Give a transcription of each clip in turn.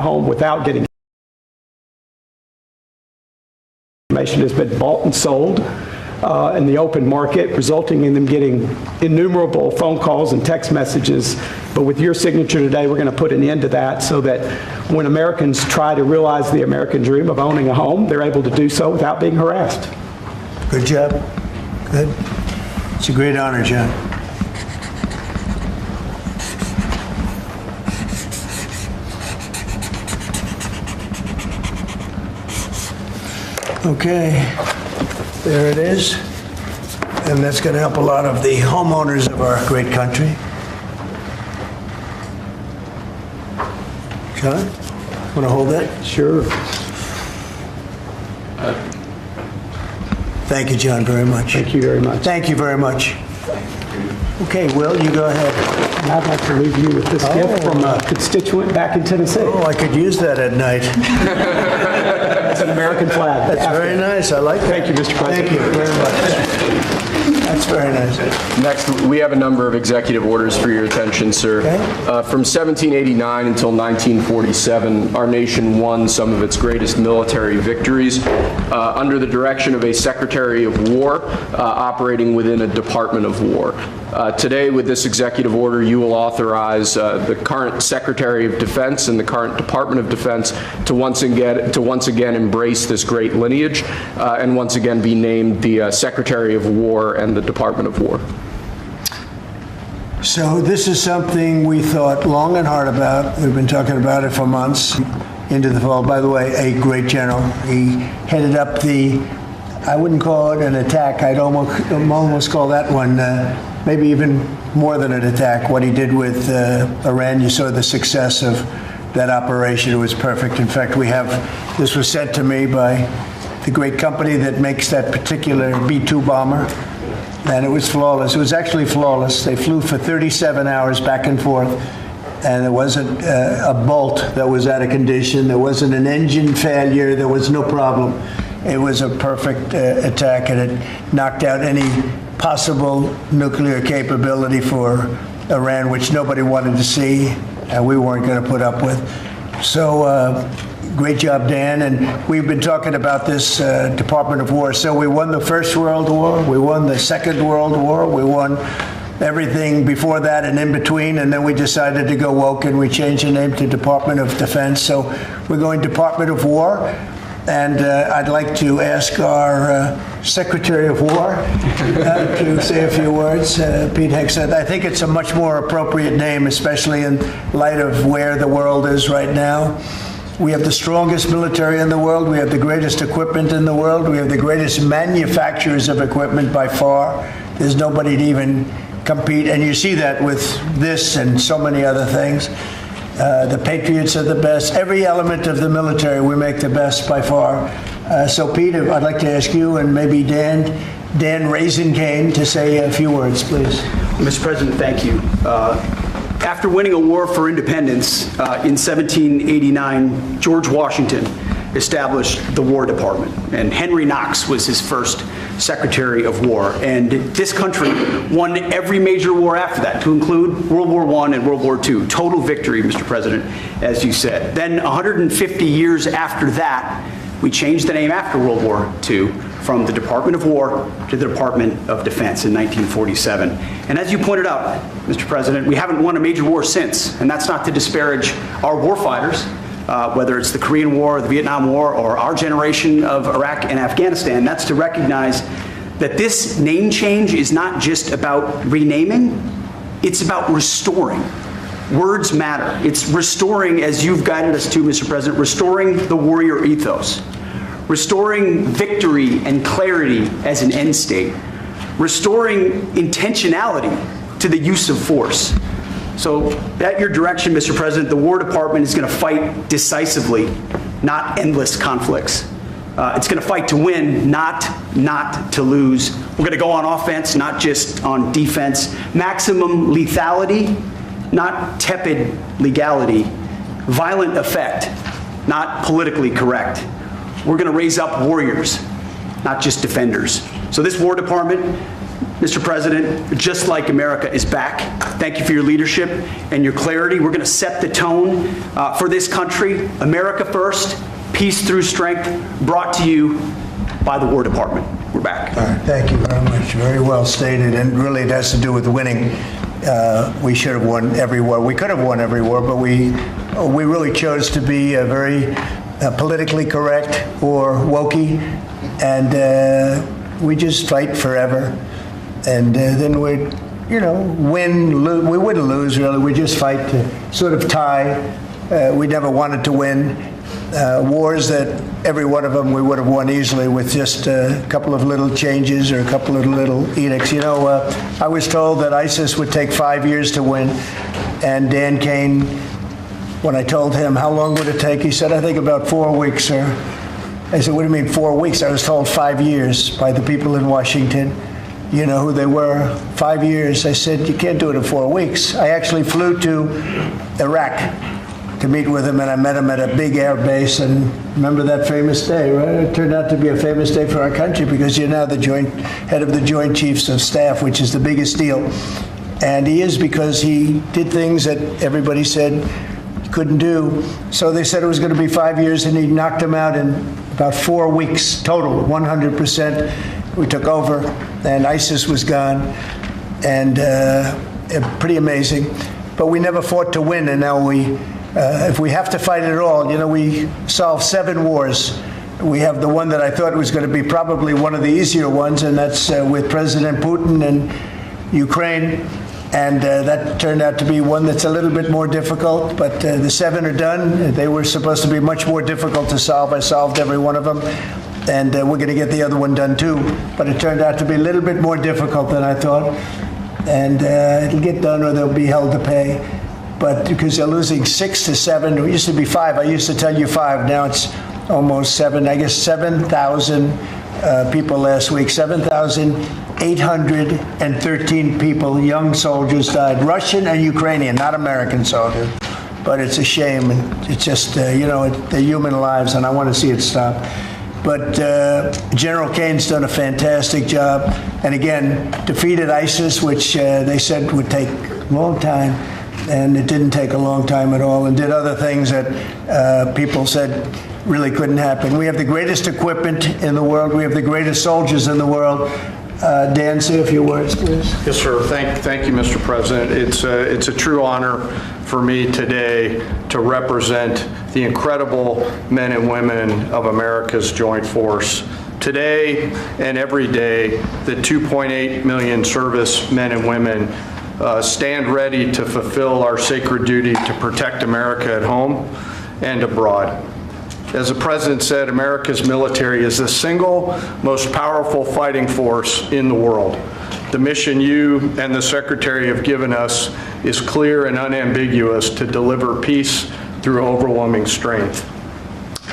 home without getting information has been bought and sold in the open market, resulting in them getting innumerable phone calls and text messages. But with your signature today, we're going to put an end to that so that when Americans try to realize the American dream of owning a home, they're able to do so without being harassed. Good job. Good. It's a great honor, John. Okay, there it is. And that's going to help a lot of the homeowners of our great country. John, want to hold that? Sure. Thank you, John, very much. Thank you very much. Thank you very much. Okay, Will, you go ahead. And I'd like to leave you with this gift from a constituent back in Tennessee. Oh, I could use that at night. It's an American flag. That's very nice. I like that. Thank you, Mr. President. Thank you very much. That's very nice. Next, we have a number of executive orders for your attention, sir. Okay. From 1789 until 1947, our nation won some of its greatest military victories under the direction of a Secretary of War operating within a Department of War. Today, with this executive order, you will authorize the current Secretary of Defense and the current Department of Defense to once again embrace this great lineage and once again be named the Secretary of War and the Department of War. So this is something we thought long and hard about. We've been talking about it for months into the fall. By the way, a great general. He headed up the, I wouldn't call it an attack. I'd almost call that one maybe even more than an attack. What he did with Iran, you saw the success of that operation. It was perfect. In fact, this was sent to me by the great company that makes that particular B-2 bomber. And it was flawless. It was actually flawless. They flew for 37 hours back and forth, and there wasn't a bolt that was out of condition. There wasn't an engine failure. There was no problem. It was a perfect attack, and it knocked out any possible nuclear capability for Iran, which nobody wanted to see, and we weren't going to put up with. So great job, Dan. And we've been talking about this Department of War. So we won the First World War. We won the Second World War. We won everything before that and in between. And then we decided to go woke and we changed the name to Department of Defense. So we're going Department of War. And I'd like to ask our Secretary of War to say a few words. Pete Hegseth. I think it's a much more appropriate name, especially in light of where the world is right now. We have the strongest military in the world. We have the greatest equipment in the world. We have the greatest manufacturers of equipment by far. There's nobody to even compete. And you see that with this and so many other things. The Patriots are the best. Every element of the military, we make the best by far. So, Pete, I'd like to ask you and maybe Dan Raising Cane to say a few words, please. Mr. President, thank you. After winning a war for independence in 1789, George Washington established the War Department, and Henry Knox was his first Secretary of War. And this country won every major war after that, to include World War I and World War II. Total victory, Mr. President, as you said. Then 150 years after that, we changed the name after World War II from the Department of War to the Department of Defense in 1947. And as you pointed out, Mr. President, we haven't won a major war since, and that's not to disparage our warfighters, whether it's the Korean War, the Vietnam War, or our generation of Iraq and Afghanistan. That's to recognize that this name change is not just about renaming, it's about restoring. Words matter. It's restoring, as you've guided us to, Mr. President, restoring the warrior ethos, restoring victory and clarity as an end state, restoring intentionality to the use of force. So at your direction, Mr. President, the War Department is going to fight decisively, not endless conflicts. It's going to fight to win, not to lose. We're going to go on offense, not just on defense. Maximum lethality, not tepid legality. Violent effect, not politically correct. We're going to raise up warriors, not just defenders. So this War Department Mr. President, just like America is back. Thank you for your leadership and your clarity. We're going to set the tone for this country. America first, peace through strength, brought to you by the War Department. We're back. All right, thank you very much. Very well stated, and really it has to do with winning. We should have won every war. We could have won every war, but we really chose to be very politically correct or wokey, and we just fight forever. And then we'd, win, we wouldn't lose, really. We just fight to sort of tie. We never wanted to win. Wars that every one of them we would have won easily with just a couple of little changes or a couple of little edicts. I was told that ISIS would take 5 years to win, and Dan Kane, when I told him how long would it take, he said, I think about 4 weeks, sir. I said, what do you mean 4 weeks? I was told 5 years by the people in Washington. You know who they were? 5 years. I said, you can't do it in 4 weeks. I actually flew to Iraq to meet with him, and I met him at a big air base, and remember that famous day, right? It turned out to be a famous day for our country because you're now the head of the Joint Chiefs of Staff, which is the biggest deal. And he is, because he did things that everybody said he couldn't do. So they said it was going to be 5 years, and he knocked them out in about 4 weeks total, 100%. We took over, and ISIS was gone, and pretty amazing. But we never fought to win, and now if we have to fight it all, we solved 7 wars. We have the one that I thought was going to be probably one of the easier ones, and that's with President Putin and Ukraine. And that turned out to be one that's a little bit more difficult, but the 7 are done. They were supposed to be much more difficult to solve. I solved every one of them, and we're going to get the other one done too. But it turned out to be a little bit more difficult than I thought, and it'll get done or they'll be held to pay. But because they're losing 6 to 7, it used to be 5. I used to tell you 5. Now it's almost 7. I guess 7,000 people last week. 7,813 people, young soldiers, died. Russian and Ukrainian, not American soldiers. But it's a shame. And it's just, they're human lives, and I want to see it stop. But General Kane's done a fantastic job. And again, defeated ISIS, which they said would take a long time. And it didn't take a long time at all, and did other things that people said really couldn't happen. We have the greatest equipment in the world. We have the greatest soldiers in the world. Dan, say a few words, please. Yes, sir. Thank you, Mr. President. It's a true honor for me today to represent the incredible men and women of America's Joint Force. Today and every day, the 2.8 million service men and women stand ready to fulfill our sacred duty to protect America at home and abroad. As the President said, America's military is the single most powerful fighting force in the world. The mission you and the Secretary have given us is clear and unambiguous: to deliver peace through overwhelming strength.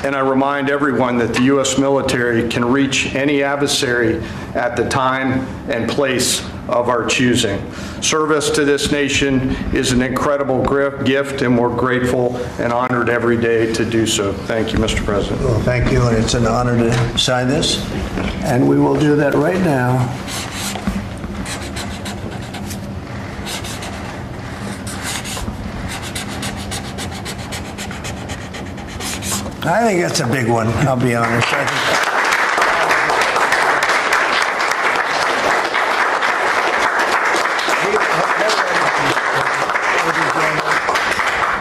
And I remind everyone that the U.S. military can reach any adversary at the time and place of our choosing. Service to this nation is an incredible gift, and we're grateful and honored every day to do so. Thank you, Mr. President. Well, thank you, and it's an honor to sign this. And we will do that right now. I think that's a big one, I'll be honest.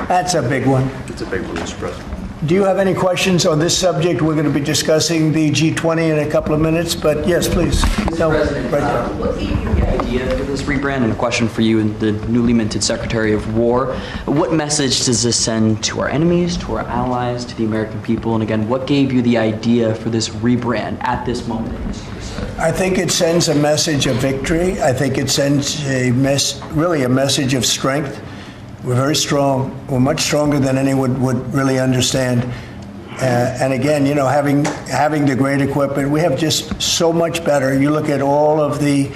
That's a big one. It's a big one, Mr. President. Do you have any questions on this subject? We're going to be discussing the G20 in a couple of minutes, but yes, please. Mr. President, right there. what gave you the idea for this rebrand? And a question for you, the newly minted Secretary of War. What message does this send to our enemies, to our allies, to the American people? And again, what gave you the idea for this rebrand at this moment in history? I think it sends a message of victory. I think it sends really a message of strength. We're very strong. We're much stronger than anyone would really understand. And again, having the great equipment, we have just so much better. You look at all of the,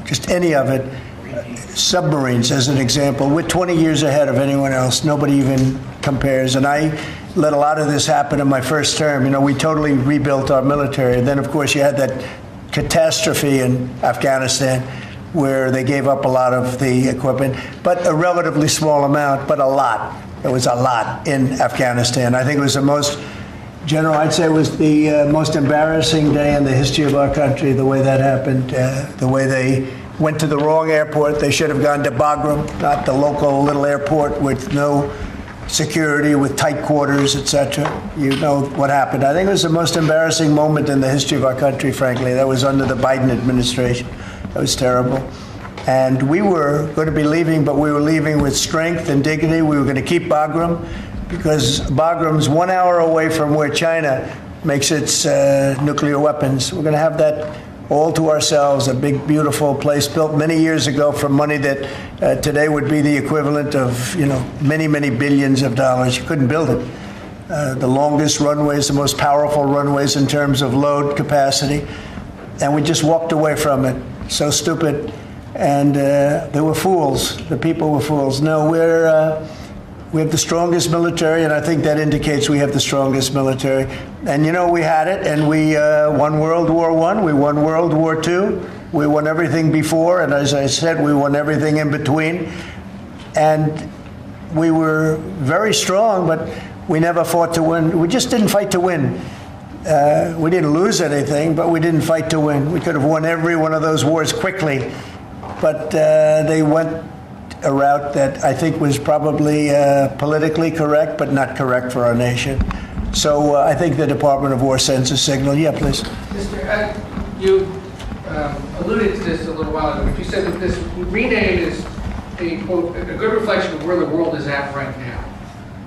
just any of it, submarines as an example. We're 20 years ahead of anyone else. Nobody even compares. And I let a lot of this happen in my first term. We totally rebuilt our military. And then, of course, you had that catastrophe in Afghanistan, where they gave up a lot of the equipment, but a relatively small amount, but a lot. It was a lot in Afghanistan. I think it was the most, General, I'd say it was the most embarrassing day in the history of our country, the way that happened, the way they went to the wrong airport. They should have gone to Bagram, not the local little airport with no security, with tight quarters, etc. You know what happened. I think it was the most embarrassing moment in the history of our country, frankly. That was under the Biden administration. That was terrible. And we were going to be leaving, but we were leaving with strength and dignity. We were going to keep Bagram, because Bagram's 1 hour away from where China makes its nuclear weapons. We're going to have that all to ourselves, a big, beautiful place built many years ago from money that today would be the equivalent of, many, many billions of dollars. You couldn't build it. The longest runways, the most powerful runways in terms of load capacity. And we just walked away from it. So stupid. And they were fools. The people were fools. No, we have the strongest military, and I think that indicates we have the strongest military. And we had it, and we won World War I, we won World War II, we won everything before, and as I said, we won everything in between. And we were very strong, but we never fought to win. We just didn't fight to win. We didn't lose anything, but we didn't fight to win. We could have won every one of those wars quickly, but they went a route that I think was probably politically correct, but not correct for our nation. So I think the Department of War sends a signal. Yeah, please. Mr. You alluded to this a little while ago, but you said that this rename is a, quote, a good reflection of where the world is at right now.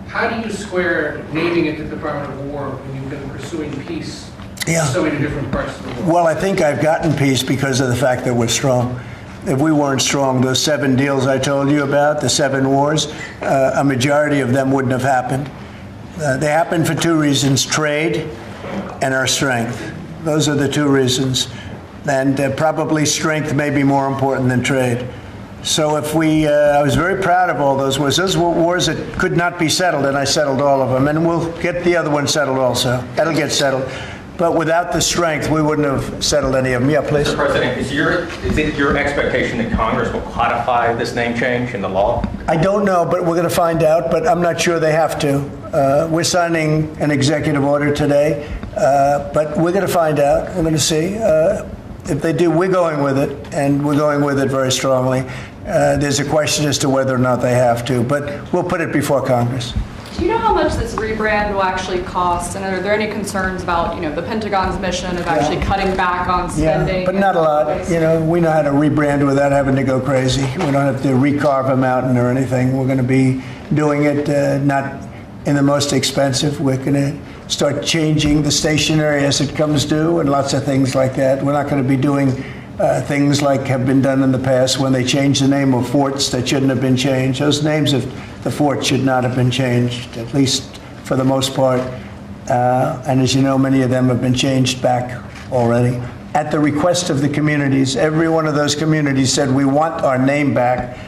How do you square naming it the Department of War when you've been pursuing peace in so many different parts of the world? Well, I think I've gotten peace because of the fact that we're strong. If we weren't strong, those 7 deals I told you about, the 7 wars, a majority of them wouldn't have happened. They happened for 2 reasons, trade and our strength. Those are the 2 reasons. And probably strength may be more important than trade. So if I was very proud of all those wars. Those were wars that could not be settled, and I settled all of them. And we'll get the other one settled also. That'll get settled. But without the strength, we wouldn't have settled any of them. Yeah, please. Mr. President, is it your expectation that Congress will codify this name change in the law? I don't know, but we're going to find out, but I'm not sure they have to. We're signing an executive order today, but we're going to find out. We're going to see. If they do, we're going with it, and we're going with it very strongly. There's a question as to whether or not they have to, but we'll put it before Congress. Do you know how much this rebrand will actually cost? And are there any concerns about, the Pentagon's mission of actually cutting back on spending? Yeah, but not a lot. We know how to rebrand without having to go crazy. We don't have to recarve a mountain or anything. We're going to be doing it not in the most expensive. We're going to start changing the stationery as it comes due and lots of things like that. We're not going to be doing things like have been done in the past when they changed the name of forts that shouldn't have been changed. Those names of the forts should not have been changed, at least for the most part. And as you know, many of them have been changed back already. At the request of the communities, every one of those communities said, we want our name back,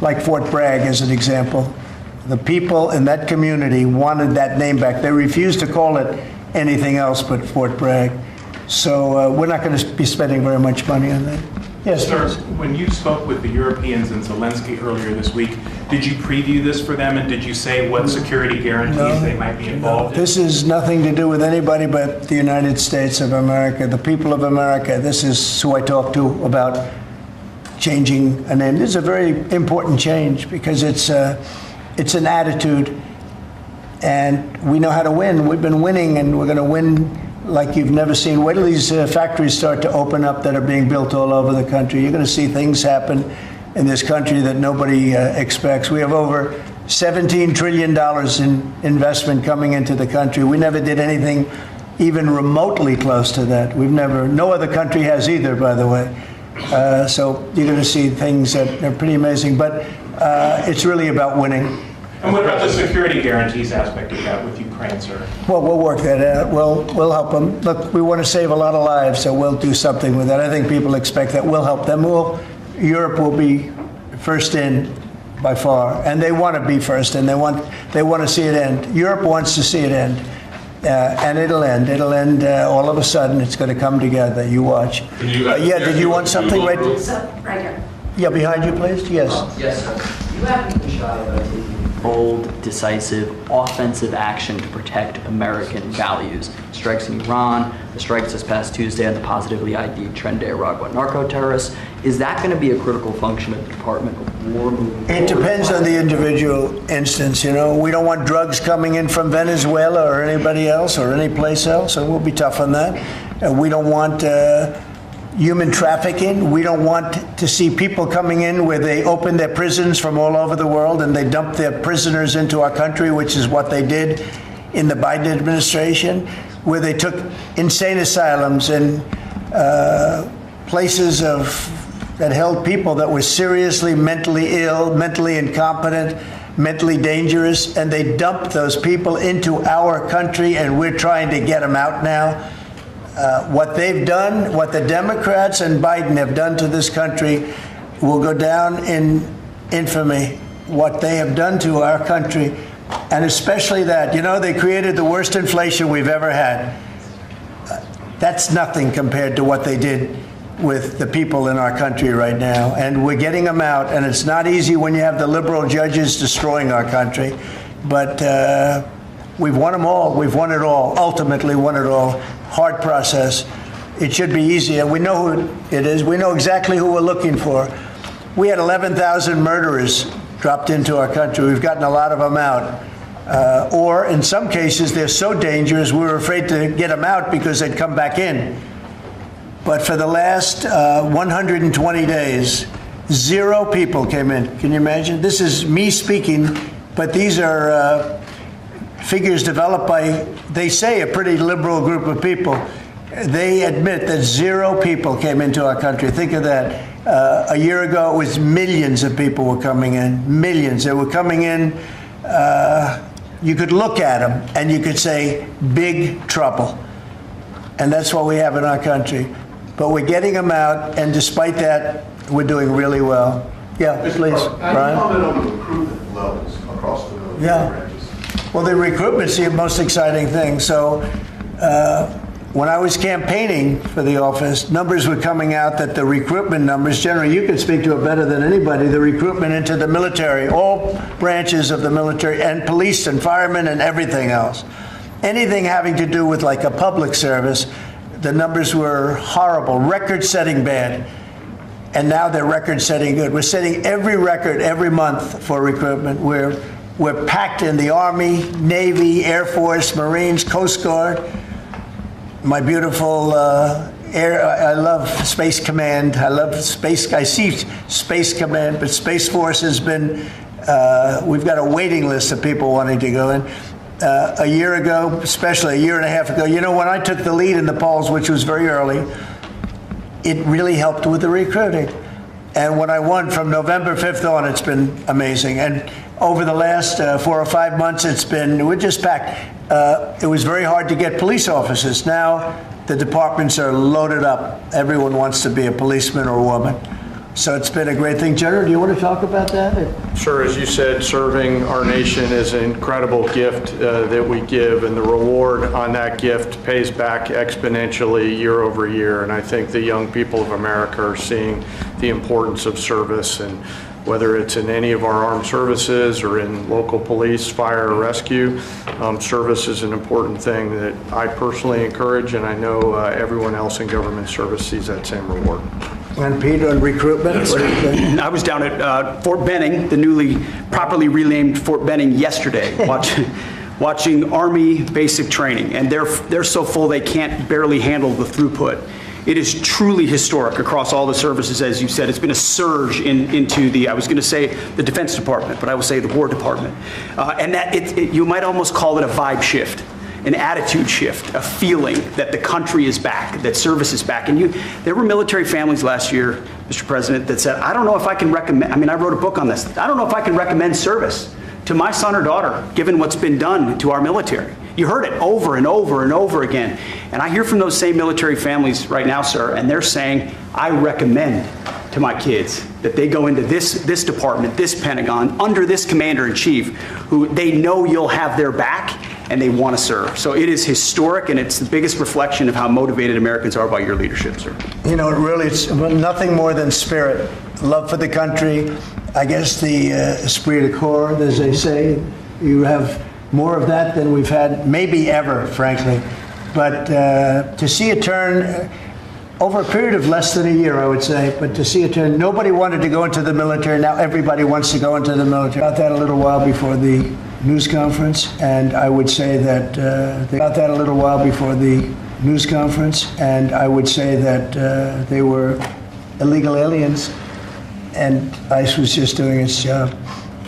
like Fort Bragg as an example. The people in that community wanted that name back. They refused to call it anything else but Fort Bragg. So we're not going to be spending very much money on that. Yes, Sir, when you spoke with the Europeans and Zelensky earlier this week, did you preview this for them, and did you say what security guarantees they might be involved in? This is nothing to do with anybody but the United States of America, the people of America. This is who I talked to about changing a name. This is a very important change because it's an attitude, and we know how to win. We've been winning, and we're going to win like you've never seen. Wait till these factories start to open up that are being built all over the country. You're going to see things happen in this country that nobody expects. We have over $17 trillion in investment coming into the country. We never did anything even remotely close to that. No other country has either, by the way. So you're going to see things that are pretty amazing. But it's really about winning. And what about the security guarantees aspect of that with Ukraine, sir? Well, we'll work that out. We'll help them. Look, we want to save a lot of lives, so we'll do something with that. I think people expect that. We'll help them. Europe will be first in by far, and they want to be first, and they want to see it end. Europe wants to see it end. And it'll end. It'll end all of a sudden. It's going to come together. You watch. Yeah, did you want something right? Right here. Yeah, behind you, please. Yes. Yes, sir. You haven't been shy about taking bold, decisive, offensive action to protect American values. Strikes in Iran, the strikes this past Tuesday on the positively ID'd Tren de Aragua narco-terrorists. Is that going to be a critical function of the Department of War moving forward? It depends on the individual instance. You know, we don't want drugs coming in from Venezuela or anybody else or any place else, so we'll be tough on that. We don't want human trafficking. We don't want to see people coming in where they open their prisons from all over the world and they dump their prisoners into our country, which is what they did in the Biden administration, where they took insane asylums and places that held people that were seriously mentally ill, mentally incompetent, mentally dangerous, and they dumped those people into our country, and we're trying to get them out now. What they've done, what the Democrats and Biden have done to this country will go down in infamy. What they have done to our country, and especially that, you know, they created the worst inflation we've ever had. That's nothing compared to what they did with the people in our country right now. And we're getting them out, and it's not easy when you have the liberal judges destroying our country. But we've won them all. We've won it all, ultimately won it all. Hard process. It should be easier. We know who it is. We know exactly who we're looking for. We had 11,000 murderers dropped into our country. We've gotten a lot of them out. Or in some cases, they're so dangerous, we were afraid to get them out because they'd come back in. But for the last 120 days, 0 people came in. Can you imagine? This is me speaking, but these are figures developed by, they say, a pretty liberal group of people. They admit that 0 people came into our country. Think of that. A year ago, it was millions of people were coming in. Millions. They were coming in. You could look at them and you could say, big trouble. And that's what we have in our country. But we're getting them out, and despite that, we're doing really well. Yeah, please, Brian. Comment on the recruitment levels across the branches. Well, the recruitment's the most exciting thing. So when I was campaigning for the office, numbers were coming out that the recruitment numbers, generally, you can speak to it better than anybody, the recruitment into the military, all branches of the military, and police and firemen and everything else. Anything having to do with like a public service, the numbers were horrible, record-setting bad. And now they're record-setting good. We're setting every record every month for recruitment. We're packed in the Army, Navy, Air Force, Marines, Coast Guard. My beautiful I love Space Command. I see Space Command, but Space Force has been, we've got a waiting list of people wanting to go in. A year ago, especially a year and a half ago, you know, when I took the lead in the polls, which was very early, it really helped with the recruiting. And when I won from November 5th on, it's been amazing. And over the last 4 or 5 months, we're just packed. It was very hard to get police officers. Now the departments are loaded up. Everyone wants to be a policeman or a woman. So it's been a great thing. General, do you want to talk about that? Sure. As you said, serving our nation is an incredible gift that we give, and the reward on that gift pays back exponentially year over year. And I think the young people of America are seeing the importance of service, and whether it's in any of our armed services or in local police, fire, or rescue, service is an important thing that I personally encourage, and I know everyone else in government service sees that same reward. And Pete, on recruitment? I was down at Fort Benning, the newly properly renamed Fort Benning, yesterday, watching Army basic training, and they're so full they can't barely handle the throughput. It is truly historic across all the services, as you said. It's been a surge into the, I was going to say the Defense Department, but I will say the War Department. And that you might almost call it a vibe shift, an attitude shift, a feeling that the country is back, that service is back. And there were military families last year, Mr. President, that said, I don't know if I can recommend, I wrote a book on this, I don't know if I can recommend service to my son or daughter, given what's been done to our military. You heard it over and over and over again. And I hear from those same military families right now, sir, and they're saying, I recommend to my kids that they go into this department, this Pentagon, under this commander-in-chief, who they know you'll have their back, and they want to serve. So it is historic, and it's the biggest reflection of how motivated Americans are by your leadership, sir. You know, really, it's nothing more than spirit, love for the country. I guess the esprit de corps, as they say, you have more of that than we've had maybe ever, frankly. But to see it turn over a period of less than a year, I would say, but to see it turn, nobody wanted to go into the military. Now everybody wants to go into the military. About that a little while before the news conference, and I would say that about that a little while before the news conference, and I would say that they were illegal aliens, and ICE was just doing its job.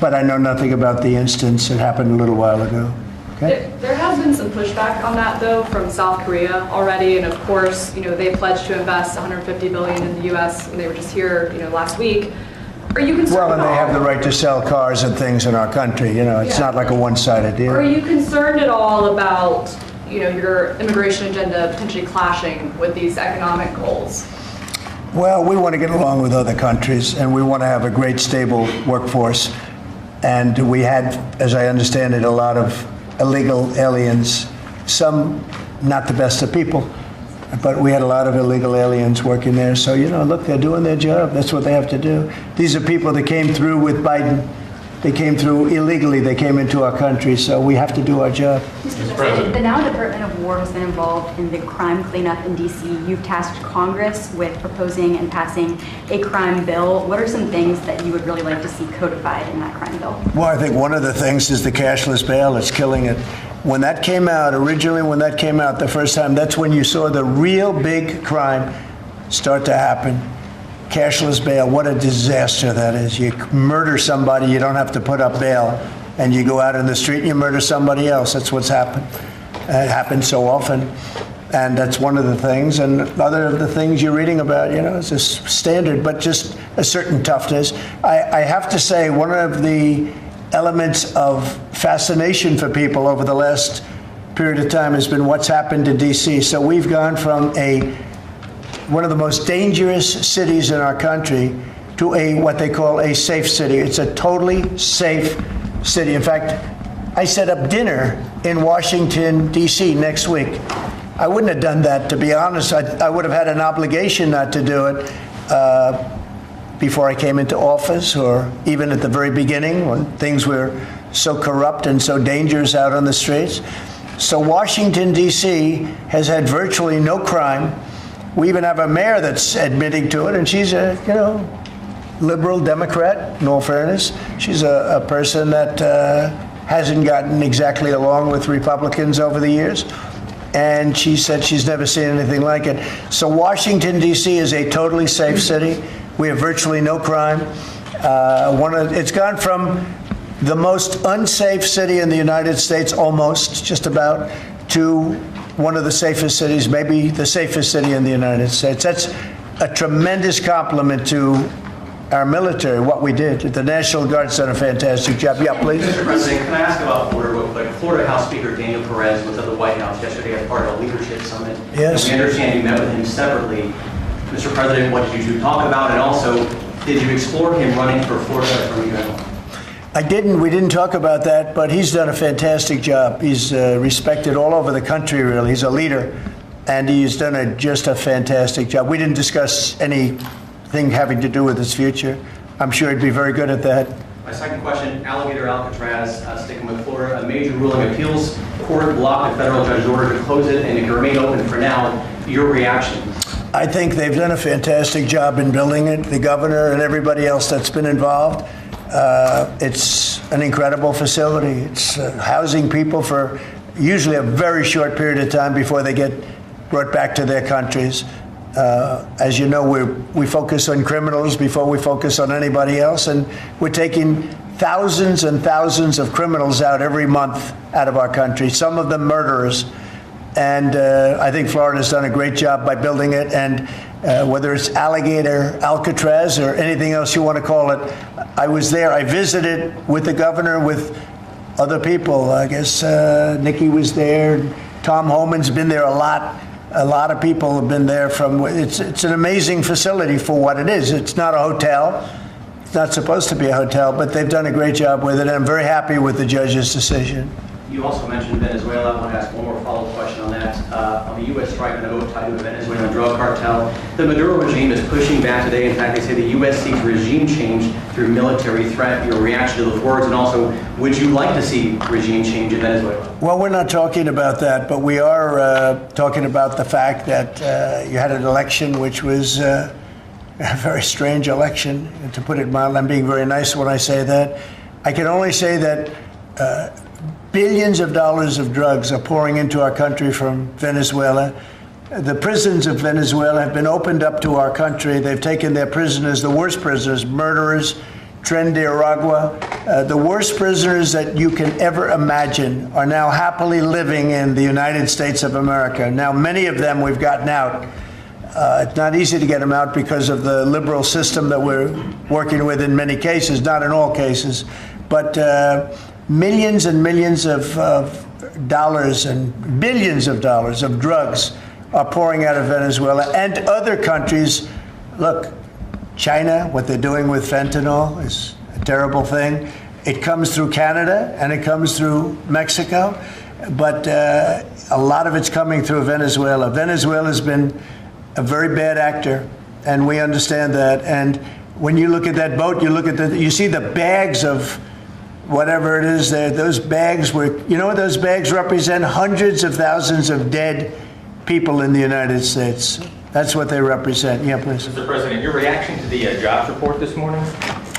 But I know nothing about the instance. It happened a little while ago. Okay? There has been some pushback on that, though, from South Korea already, and of course, they pledged to invest $150 billion in the U.S., and they were just here, last week. Are you concerned? Well, and they have the right to sell cars and things in our country. It's not like a one-sided deal. Are you concerned at all about, your immigration agenda potentially clashing with these economic goals? Well, we want to get along with other countries, and we want to have a great, stable workforce. And we had, as I understand it, a lot of illegal aliens, some not the best of people, but we had a lot of illegal aliens working there. So, look, they're doing their job. That's what they have to do. These are people that came through with Biden. They came through illegally. They came into our country. So we have to do our job. Mr. President, the now Department of War has been involved in the crime cleanup in D.C. You've tasked Congress with proposing and passing a crime bill. What are some things that you would really like to see codified in that crime bill? Well, I think one of the things is the cashless bail. It's killing it. When that came out, the first time, that's when you saw the real big crime start to happen. Cashless bail, what a disaster that is. You murder somebody, you don't have to put up bail, and you go out in the street and you murder somebody else. That's what's happened. It happens so often, and that's one of the things. And other of the things you're reading about, it's a standard, but just a certain toughness. I have to say, one of the elements of fascination for people over the last period of time has been what's happened to D.C. So we've gone from one of the most dangerous cities in our country to what they call a safe city. It's a totally safe city. In fact, I set up dinner in Washington, D.C. next week. I wouldn't have done that, to be honest. I would have had an obligation not to do it before I came into office, or even at the very beginning when things were so corrupt and so dangerous out on the streets. So Washington, D.C. has had virtually no crime. We even have a mayor that's admitting to it, and she's a, liberal Democrat, in all fairness. She's a person that hasn't gotten exactly along with Republicans over the years. And she said she's never seen anything like it. So Washington, D.C. is a totally safe city. We have virtually no crime. It's gone from the most unsafe city in the United States, almost, just about, to one of the safest cities, maybe the safest city in the United States. That's a tremendous compliment to our military, what we did. The National Guard's done a fantastic job. Yeah, please. Mr. President, can I ask about Florida real quick? Florida House Speaker Daniel Perez was at the White House yesterday as part of a leadership summit. Yes. And we understand you met with him separately. Mr. President, what did you two talk about? And also, did you explore him running for Florida Attorney General? I didn't. We didn't talk about that, but he's done a fantastic job. He's respected all over the country, really. He's a leader, and he's done just a fantastic job. We didn't discuss anything having to do with his future. I'm sure he'd be very good at that. My second question, Alligator Alcatraz, sticking with Florida, a major ruling appeals court blocked a federal judge's order to close it, and it can remain open for now. Your reaction? I think they've done a fantastic job in building it, the governor and everybody else that's been involved. It's an incredible facility. It's housing people for usually a very short period of time before they get brought back to their countries. As you know, we focus on criminals before we focus on anybody else, and we're taking thousands and thousands of criminals out every month out of our country, some of them murderers. And I think Florida's done a great job by building it, and whether it's Alligator Alcatraz or anything else you want to call it, I was there. I visited with the governor, with other people. I guess Nikki was there. Tom Homan's been there a lot. A lot of people have been there. It's an amazing facility for what it is. It's not a hotel. It's not supposed to be a hotel, but they've done a great job with it. And I'm very happy with the judge's decision. You also mentioned Venezuela. I want to ask one more follow-up question on that. On the U.S. strike on a vote tied to a Venezuelan drug cartel, the Maduro regime is pushing back today. In fact, they say the U.S. seeks regime change through military threat. Your reaction to those words, and also, would you like to see regime change in Venezuela? Well, we're not talking about that, but we are talking about the fact that you had an election which was a very strange election, to put it mildly. I'm being very nice when I say that. I can only say that billions of dollars of drugs are pouring into our country from Venezuela. The prisons of Venezuela have been opened up to our country. They've taken their prisoners, the worst prisoners, murderers, Tren de Aragua, the worst prisoners that you can ever imagine are now happily living in the United States of America. Now, many of them we've gotten out. It's not easy to get them out because of the liberal system that we're working with in many cases, not in all cases, but millions and millions of dollars and billions of dollars of drugs are pouring out of Venezuela and other countries. Look, China, what they're doing with fentanyl is a terrible thing. It comes through Canada and it comes through Mexico, but a lot of it's coming through Venezuela. Venezuela's been a very bad actor, and we understand that. And when you look at that boat, you see the bags of whatever it is there. Those bags were, you know what those bags represent? Hundreds of thousands of dead people in the United States. That's what they represent. Yeah, please. Mr. President, your reaction to the jobs report this morning?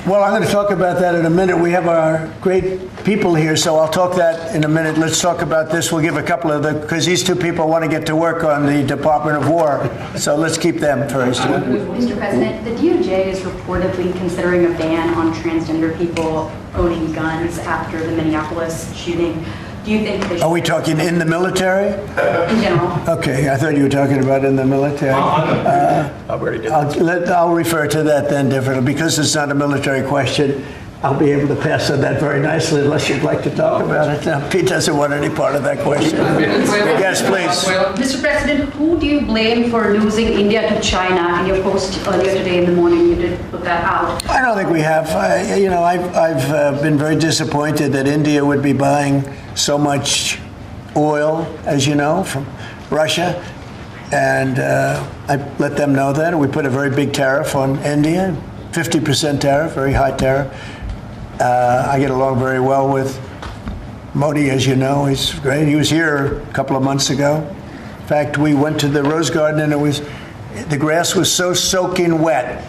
Well, I'm going to talk about that in a minute. We have our great people here, so I'll talk that in a minute. Let's talk about this. We'll give a couple of because these two people want to get to work on the Department of War. So let's keep them first. Mr. President, the DOJ is reportedly considering a ban on transgender people owning guns after the Minneapolis shooting. Do you think they Are we talking in the military? in general? Okay, I thought you were talking about in the military. I'll refer to that then differently. Because it's not a military question, I'll be able to pass on that very nicely unless you'd like to talk about it. Now, Pete doesn't want any part of that question. Yes, please. Mr. President, who do you blame for losing India to China? In your post earlier today in the morning, you did put that out. I don't think we have. I've been very disappointed that India would be buying so much oil, as you know, from Russia. And I let them know that. We put a very big tariff on India, 50% tariff, very high tariff. I get along very well with Modi, as you know. He's great. He was here a couple of months ago. In fact, we went to the Rose Garden and the grass was so soaking wet.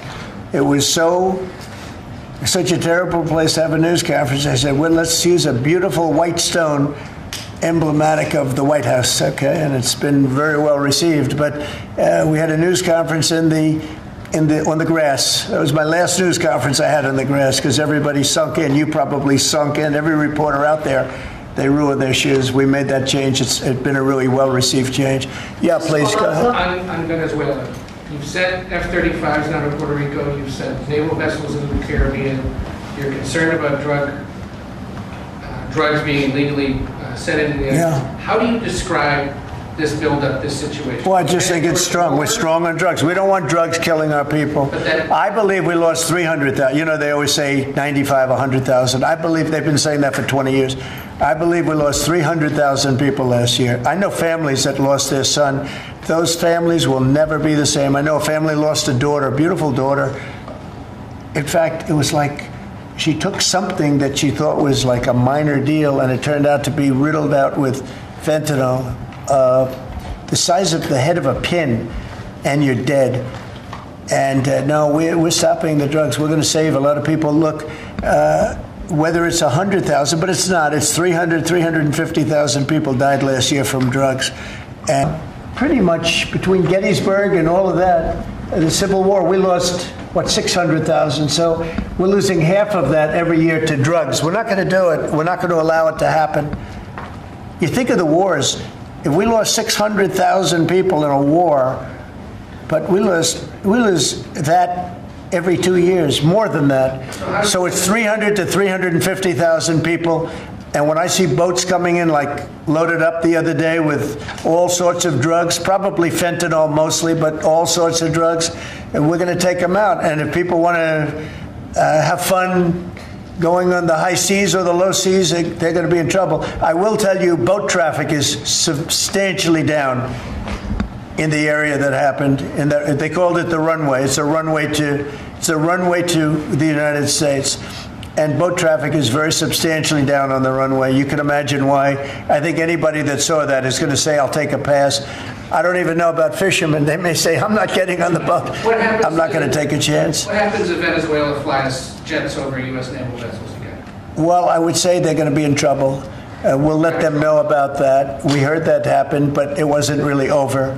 It was such a terrible place to have a news conference. I said, well, let's use a beautiful white stone emblematic of the White House, okay? And it's been very well received. But we had a news conference on the grass. That was my last news conference I had on the grass because everybody sunk in. You probably sunk in. Every reporter out there, they ruined their shoes. We made that change. It's been a really well-received change. Yeah, please go ahead. On Venezuela, you've sent F-35s down to Puerto Rico. You've sent naval vessels into the Caribbean. You're concerned about drugs being illegally sent into the United States. Yeah. How do you describe this buildup, this situation? Well, I just think it's strong. We're strong on drugs. We don't want drugs killing our people. I believe we lost 300,000. You know, they always say 95, 100,000. I believe they've been saying that for 20 years. I believe we lost 300,000 people last year. I know families that lost their son. Those families will never be the same. I know a family lost a daughter, a beautiful daughter. In fact, it was like she took something that she thought was like a minor deal, and it turned out to be riddled out with fentanyl. The size of the head of a pin, and you're dead. And no, we're stopping the drugs. We're going to save a lot of people. Look, whether it's 100,000, but it's not. It's 350,000 people died last year from drugs. And pretty much between Gettysburg and all of that, the Civil War, we lost, 600,000. So we're losing half of that every year to drugs. We're not going to do it. We're not going to allow it to happen. You think of the wars. If we lost 600,000 people in a war, but we lose that every 2 years, more than that. So it's 300 to 350,000 people. And when I see boats coming in, like loaded up the other day with all sorts of drugs, probably fentanyl mostly, but all sorts of drugs, and we're going to take them out. And if people want to have fun going on the high seas or the low seas, they're going to be in trouble. I will tell you, boat traffic is substantially down in the area that happened. They called it the runway. It's a runway to the United States. And boat traffic is very substantially down on the runway. You can imagine why. I think anybody that saw that is going to say, I'll take a pass. I don't even know about fishermen. They may say, I'm not getting on the boat. I'm not going to take a chance. What happens if Venezuela flies jets over U.S. naval vessels again? Well, I would say they're going to be in trouble. We'll let them know about that. We heard that happen, but it wasn't really over,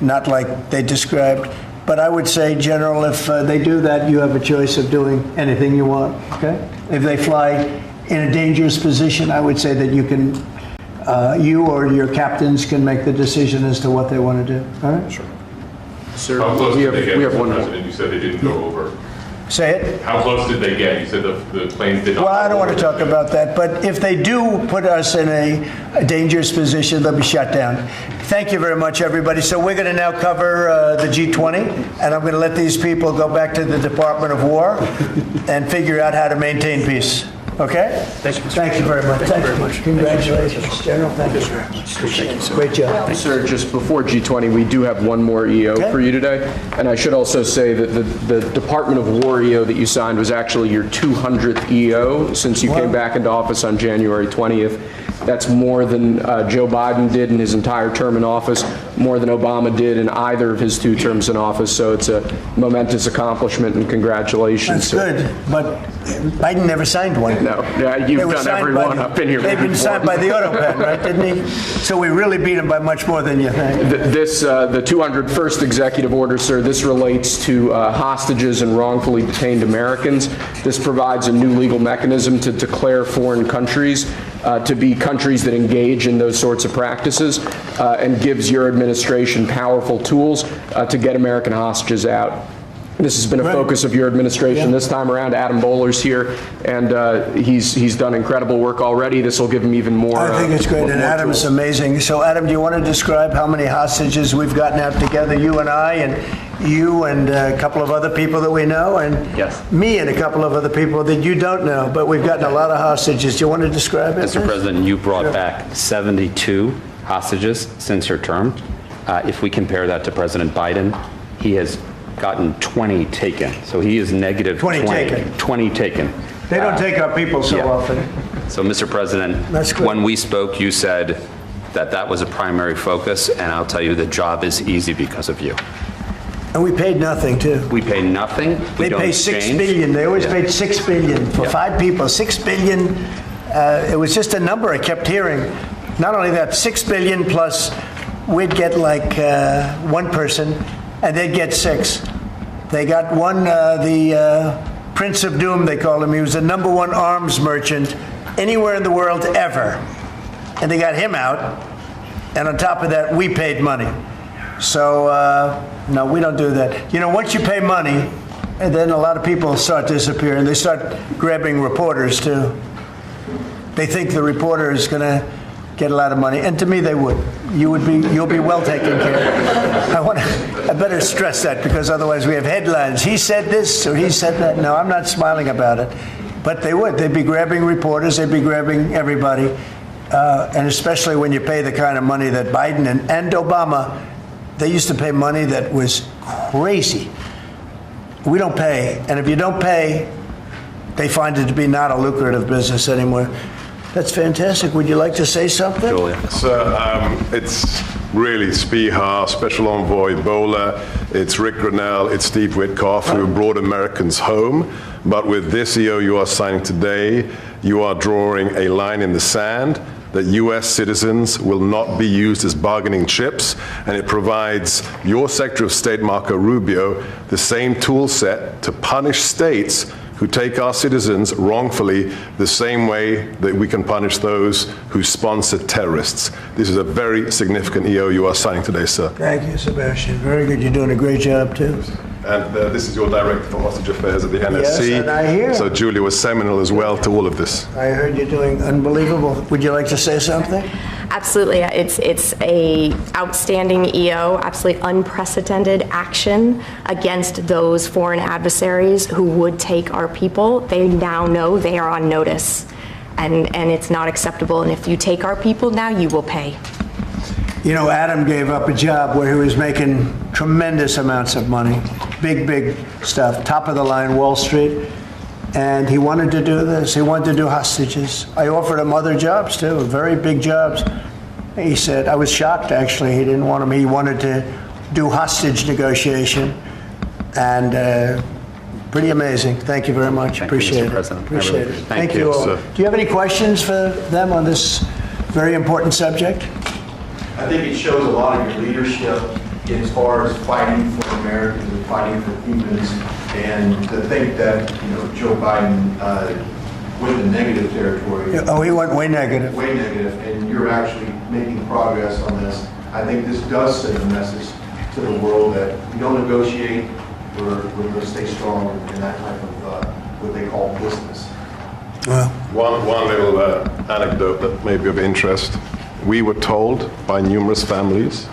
not like they described. But I would say, General, if they do that, you have a choice of doing anything you want, okay? If they fly in a dangerous position, I would say that you can, you or your captains can make the decision as to what they want to do, all right? Sure. Sir, How close did they get, we have one more. President? You said they didn't go over. Say it? How close did they get? You said the planes did not. Well, I don't want to talk about that, but if they do put us in a dangerous position, they'll be shut down. Thank you very much, everybody. So we're going to now cover the G20, and I'm going to let these people go back to the Department of War and figure out how to maintain peace. Okay? Thank you very much. Thank you very much. Congratulations, General. Thank you very much. Great job. Sir, just before G20, we do have one more EO for you today. And I should also say that the Department of War EO that you signed was actually your 200th EO since you came back into office on January 20th. That's more than Joe Biden did in his entire term in office, more than Obama did in either of his 2 terms in office. So it's a momentous accomplishment, and congratulations. That's good, but Biden never signed one. No, yeah, you've done every one up in here. They've been signed by the Autopan, right, didn't he? So we really beat him by much more than you think. The 201st executive order, sir, this relates to hostages and wrongfully detained Americans. This provides a new legal mechanism to declare foreign countries to be countries that engage in those sorts of practices and gives your administration powerful tools to get American hostages out. This has been a focus of your administration this time around. Adam Bowler's here, and he's done incredible work already. This will give him even more. I think it's great, and Adam's amazing. So, Adam, do you want to describe how many hostages we've gotten out together, you and I, and you and a couple of other people that we know, and me and a couple of other people that you don't know, but we've gotten a lot of hostages. Do you want to describe it? Mr. President, you brought back 72 hostages since your term. If we compare that to President Biden, he has gotten 20 taken. So he is negative 20 taken. 20 taken. They don't take our people so often. So, Mr. President, when we spoke, you said that that was a primary focus, and I'll tell you the job is easy because of you. And we paid nothing, too. We pay nothing. They pay $6 billion. They always paid $6 billion for 5 people. $6 billion. It was just a number I kept hearing. Not only that, $6 billion plus we'd get like 1 person, and they'd get 6. They got one, the Prince of Doom, they call him. He was the #1 arms merchant anywhere in the world ever. And they got him out. And on top of that, we paid money. So, no, we don't do that. You know, once you pay money, and then a lot of people start disappearing. They start grabbing reporters, too. They think the reporter is going to get a lot of money, and to me, they would. You'll be well taken care of. I better stress that, because otherwise we have headlines. He said this or he said that. No, I'm not smiling about it, but they would. They'd be grabbing reporters. They'd be grabbing everybody, and especially when you pay the kind of money that Biden and Obama, they used to pay money that was crazy. We don't pay, and if you don't pay, they find it to be not a lucrative business anymore. That's fantastic. Would you like to say something? Julia. It's really Spihar, Special Envoy Bowler, it's Rick Grenell, it's Steve Witkoff who brought Americans home. But with this EO you are signing today, you are drawing a line in the sand that U.S. citizens will not be used as bargaining chips, and it provides your Secretary of State, Marco Rubio, the same tool set to punish states who take our citizens wrongfully the same way that we can punish those who sponsor terrorists. This is a very significant EO you are signing today, sir. Thank you, Sebastian. Very good. You're doing a great job, too. And this is your Director for Hostage Affairs at the NSC. Yes, and I hear. So Julia was seminal as well to all of this. I heard you're doing unbelievable. Would you like to say something? Absolutely. It's a outstanding EO, absolutely unprecedented action against those foreign adversaries who would take our people. They now know they are on notice, and it's not acceptable. And if you take our people now, you will pay. You know, Adam gave up a job where he was making tremendous amounts of money, big stuff, top of the line Wall Street, and he wanted to do this. He wanted to do hostages. I offered him other jobs too, very big jobs. He said, I was shocked actually, he didn't want them. He wanted to do hostage negotiation, and pretty amazing. Thank you very much. Appreciate it. Appreciate it. Thank you all. Do you have any questions for them on this very important subject? I think it shows a lot of your leadership as far as fighting for Americans and fighting for humans, and to think that, Joe Biden went in negative territory. Oh, he went way negative. Way negative, and you're actually making progress on this. I think this does send a message to the world that we don't negotiate, we're going to stay strong in that type of what they call business. Well, one little anecdote that may be of interest. We were told by numerous families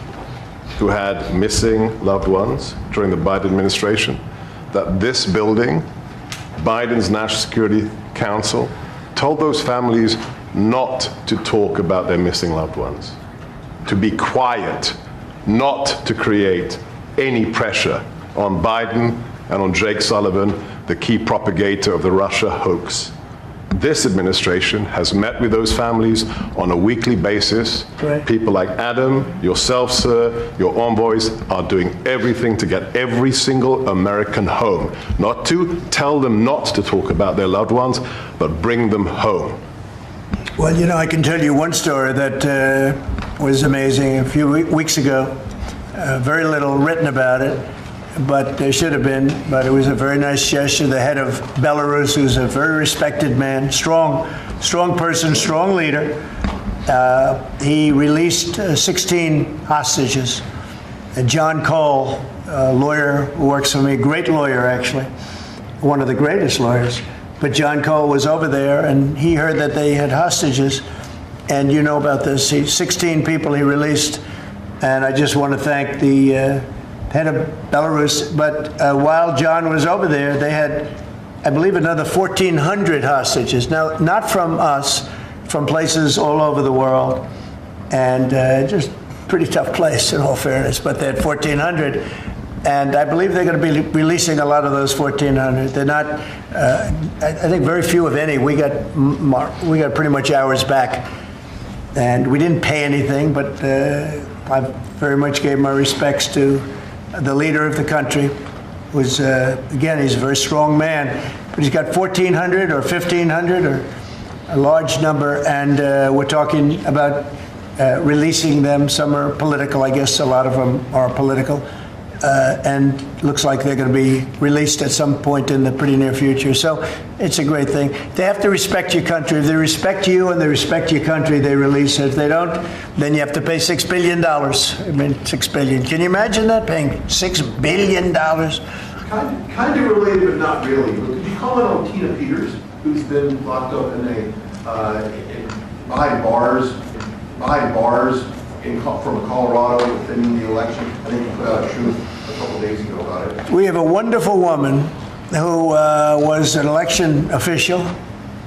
who had missing loved ones during the Biden administration that this building, Biden's National Security Council, told those families not to talk about their missing loved ones, to be quiet, not to create any pressure on Biden and on Jake Sullivan, the key propagator of the Russia hoax. This administration has met with those families on a weekly basis. Right. People like Adam, yourself, sir, your envoys are doing everything to get every single American home. Not to tell them not to talk about their loved ones, but bring them home. Well, I can tell you one story that was amazing. A few weeks ago, very little written about it, but there should have been. But it was a very nice gesture. The head of Belarus, who's a very respected man, strong person, strong leader, he released 16 hostages. John Cole, a lawyer who works for me, great lawyer actually, one of the greatest lawyers. But John Cole was over there, and he heard that they had hostages. And you know about this. 16 people he released. And I just want to thank the head of Belarus. But while John was over there, they had, I believe, another 1,400 hostages. Now, not from us, from places all over the world. And just pretty tough place, in all fairness. But they had 1,400. And I believe they're going to be releasing a lot of those 1,400. They're not, I think very few, if any. We got pretty much ours back. And we didn't pay anything, but I very much gave my respects to the leader of the country. Was again, he's a very strong man, but he's got 1,400 or 1,500 or a large number, and we're talking about releasing them. Some are political, I guess a lot of them are political, and looks like they're going to be released at some point in the pretty near future. So it's a great thing. They have to respect your country. If they respect you and they respect your country, they release it. If they don't, then you have to pay $6 billion. I mean, $6 billion. Can you imagine that, paying $6 billion? Kind of related, but not really. But could you comment on Tina Peters, who's been locked up behind bars from Colorado within the election? I think you put out a truth a couple days ago about it. We have a wonderful woman who was an election official,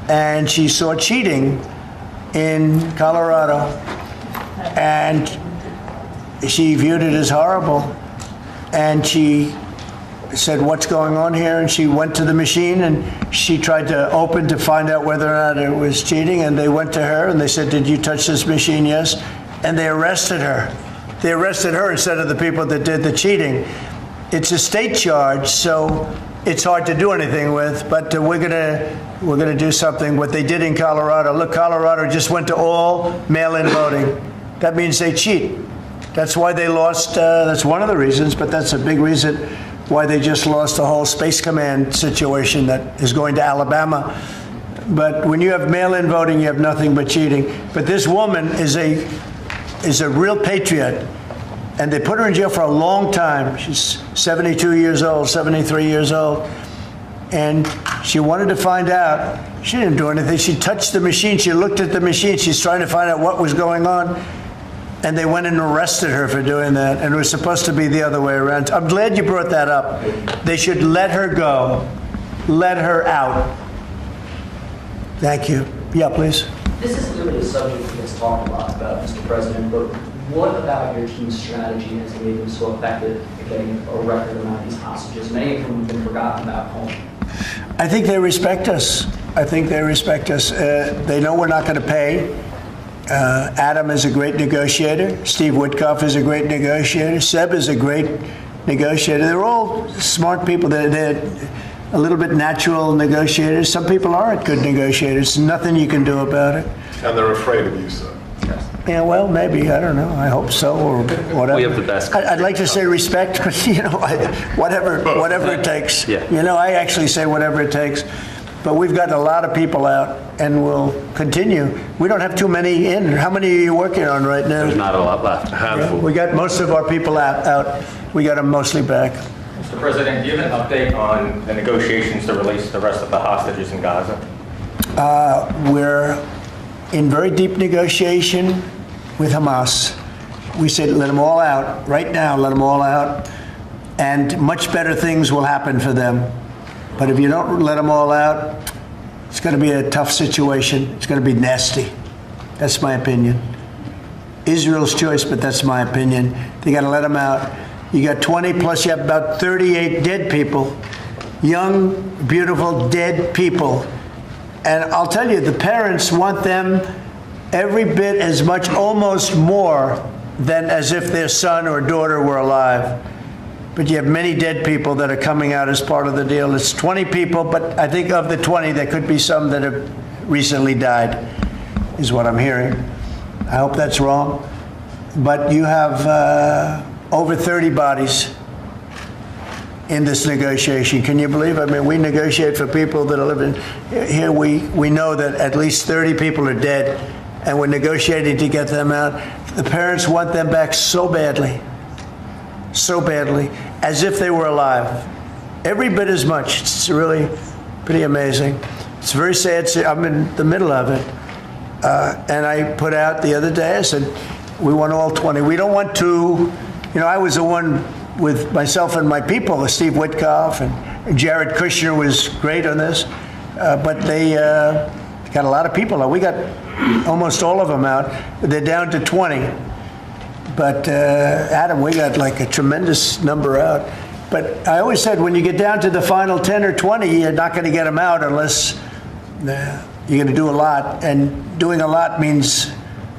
and she saw cheating in Colorado, and she viewed it as horrible, and she said, what's going on here? And she went to the machine, and she tried to open to find out whether or not it was cheating, and they went to her, and they said, did you touch this machine? Yes. And they arrested her. They arrested her instead of the people that did the cheating. It's a state charge, so it's hard to do anything with, but we're gonna do something. What they did in Colorado, look, Colorado just went to all mail-in voting. That means they cheat. That's why they lost, that's one of the reasons, but that's a big reason why they just lost the whole Space Command situation that is going to Alabama. But when you have mail-in voting, you have nothing but cheating. But this woman is a real patriot, and they put her in jail for a long time. She's 72 years old, 73 years old, and She wanted to find out. She didn't do anything. She touched the machine. She looked at the machine. She's trying to find out what was going on. And they went and arrested her for doing that. And it was supposed to be the other way around. I'm glad you brought that up. They should let her go. Let her out. Thank you. Yeah, please. This is clearly a subject that gets talked a lot about, Mr. President, but what about your team's strategy has made them so effective at getting a record amount of these hostages? Many of them have been forgotten about home. I think they respect us. I think they respect us. They know we're not going to pay. Adam is a great negotiator. Steve Witkoff is a great negotiator. Seb is a great negotiator. They're all smart people. They're a little bit natural negotiators. Some people aren't good negotiators. Nothing you can do about it. And they're afraid of you, sir. Yeah, well, maybe. I don't know. I hope so, or whatever. We have the best. I'd like to say respect, but whatever it takes. Yeah. I actually say whatever it takes. But we've got a lot of people out, and we'll continue. We don't have too many in. How many are you working on right now? There's not a lot left. A handful. We got most of our people out. We got them mostly back. Mr. President, do you have an update on the negotiations to release the rest of the hostages in Gaza? We're in very deep negotiation with Hamas. We said let them all out right now, let them all out, and much better things will happen for them. But if you don't let them all out, it's going to be a tough situation. It's going to be nasty. That's my opinion. Israel's choice, but that's my opinion. They got to let them out. You got 20 plus you have about 38 dead people, young, beautiful, dead people. And I'll tell you, the parents want them every bit as much, almost more, than as if their son or daughter were alive. But you have many dead people that are coming out as part of the deal. It's 20 people, but I think of the 20, there could be some that have recently died, is what I'm hearing. I hope that's wrong. But you have over 30 bodies in this negotiation. Can you believe? I mean, we negotiate for people that are living here. We know that at least 30 people are dead, and we're negotiating to get them out. The parents want them back so badly, as if they were alive. Every bit as much. It's really pretty amazing. It's very sad. I'm in the middle of it. And I put out the other day, I said, we want all 20. We don't want to, I was the one with myself and my people, Steve Witkoff, and Jared Kushner was great on this. But they got a lot of people out. We got almost all of them out. They're down to 20. But Adam, we got like a tremendous number out. But I always said, when you get down to the final 10 or 20, you're not going to get them out unless you're going to do a lot. And doing a lot means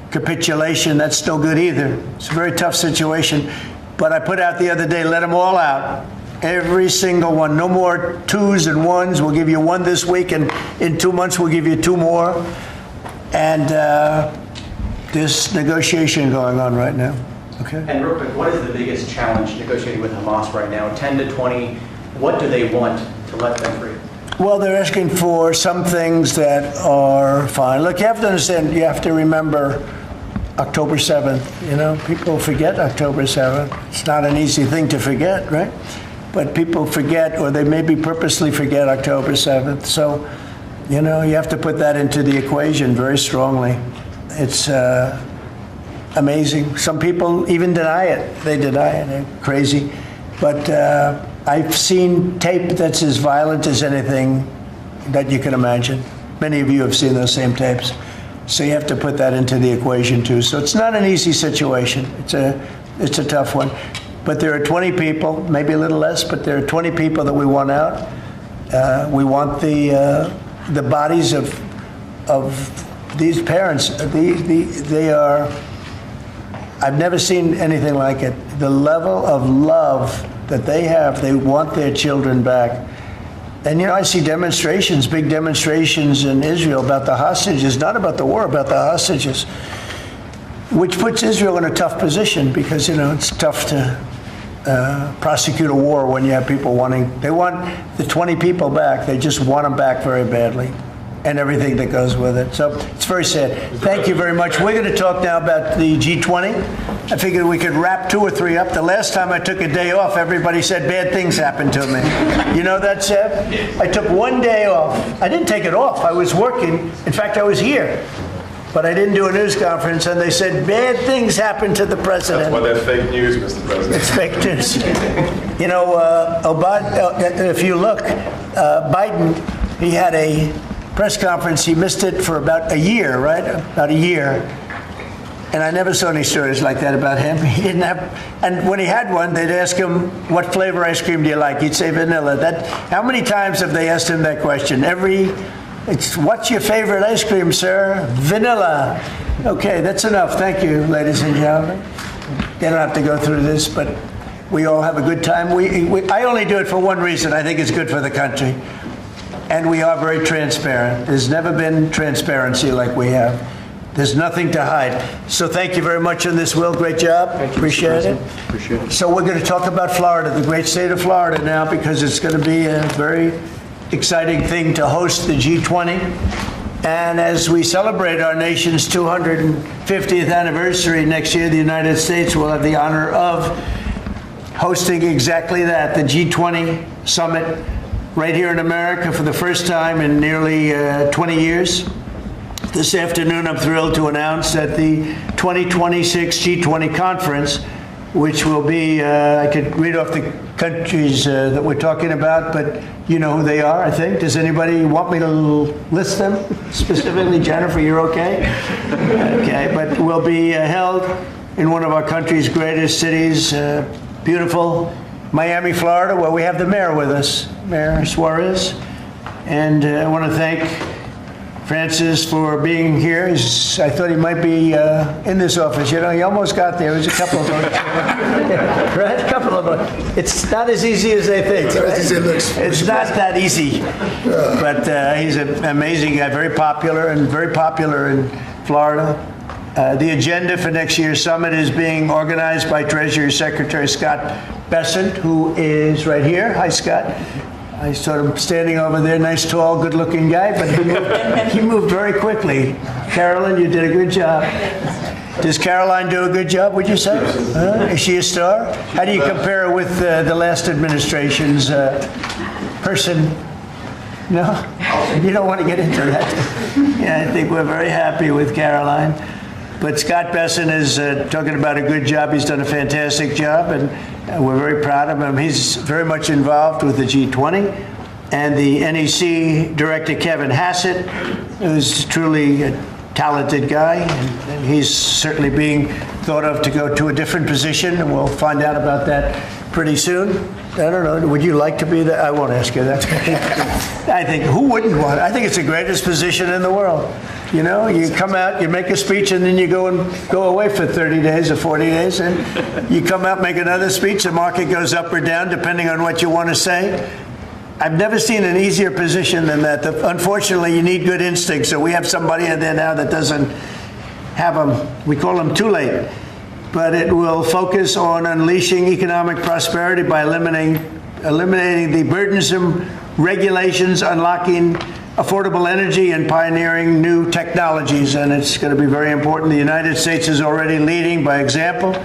capitulation. That's no good either. It's a very tough situation. But I put out the other day, let them all out. Every single one. No more twos and ones. We'll give you one this week, and in 2 months we'll give you 2 more. And there's negotiation going on right now. Okay. And real quick, what is the biggest challenge negotiating with Hamas right now? 10 to 20, what do they want to let them free? Well, they're asking for some things that are fine. Look, you have to understand, you have to remember October 7th. People forget October 7th. It's not an easy thing to forget, right? But people forget, or they maybe purposely forget October 7th. So, you have to put that into the equation very strongly. It's amazing. Some people even deny it. They deny it. They're crazy. But I've seen tape that's as violent as anything that you can imagine. Many of you have seen those same tapes. So you have to put that into the equation too. So it's not an easy situation. It's a tough one. But there are 20 people, maybe a little less, but there are 20 people that we want out. We want the bodies of these parents. They are. I've never seen anything like it. The level of love that they have, they want their children back. And I see demonstrations, big demonstrations in Israel about the hostages, not about the war, about the hostages, which puts Israel in a tough position because, it's tough to prosecute a war when you have people they want the 20 people back. They just want them back very badly. and everything that goes with it. So it's very sad. Thank you very much. We're going to talk now about the G20. I figured we could wrap 2 or 3 up. The last time I took a day off, everybody said bad things happened to me. You know that, Seb? I took 1 day off. I didn't take it off. I was working. In fact, I was here. But I didn't do a news conference, and they said bad things happened to the president. Well, they're fake news, Mr. President. It's fake news. You know, if you look, Biden, he had a press conference. He missed it for about a year, right? About a year. And I never saw any stories like that about him. He didn't have, and when he had one, they'd ask him, what flavor ice cream do you like? He'd say vanilla. How many times have they asked him that question? What's your favorite ice cream, sir? Vanilla. Okay, that's enough. Thank you, ladies and gentlemen. They don't have to go through this, but we all have a good time. I only do it for one reason. I think it's good for the country. And we are very transparent. There's never been transparency like we have. There's nothing to hide. So thank you very much on this, Will. Great job. Appreciate it. Appreciate it. So we're going to talk about Florida, the great state of Florida now, because it's going to be a very exciting thing to host the G20. And as we celebrate our nation's 250th anniversary next year, the United States will have the honor of hosting exactly that, the G20 summit right here in America for the first time in nearly 20 years. This afternoon, I'm thrilled to announce that the 2026 G20 conference, which will be, I could read off the countries that we're talking about, but you know who they are, I think. Does anybody want me to list them specifically? Jennifer, you're okay? Okay, but will be held in one of our country's greatest cities, beautiful Miami, Florida, where we have the mayor with us, Mayor Suarez. And I want to thank Francis for being here. I thought he might be in this office. You know, he almost got there. There's a couple of votes. Right? A couple of votes. It's not as easy as they think. Right? It's not that easy. But he's an amazing guy, very popular in Florida. The agenda for next year's summit is being organized by Treasury Secretary Scott Bessent, who is right here. Hi, Scott. I saw him standing over there, nice, tall, good-looking guy, but he moved very quickly. Carolyn, you did a good job. Does Caroline do a good job, would you say? Is she a star? How do you compare her with the last administration's person? No? You don't want to get into that? Yeah, I think we're very happy with Caroline. But Scott Bessent is talking about a good job. He's done a fantastic job, and we're very proud of him. He's very much involved with the G20. And the NEC director, Kevin Hassett, who's truly a talented guy, and he's certainly being thought of to go to a different position, and we'll find out about that pretty soon. I don't know, would you like to be there? I won't ask you that. I think, who wouldn't want it? I think it's the greatest position in the world. You know, you come out, you make a speech, and then you go away for 30 days or 40 days, and you come out, make another speech, the market goes up or down, depending on what you want to say. I've never seen an easier position than that. Unfortunately, you need good instincts, so we have somebody in there now that doesn't have them. We call them too late. But it will focus on unleashing economic prosperity by eliminating the burdensome regulations, unlocking affordable energy, and pioneering new technologies. And it's going to be very important. The United States is already leading by example,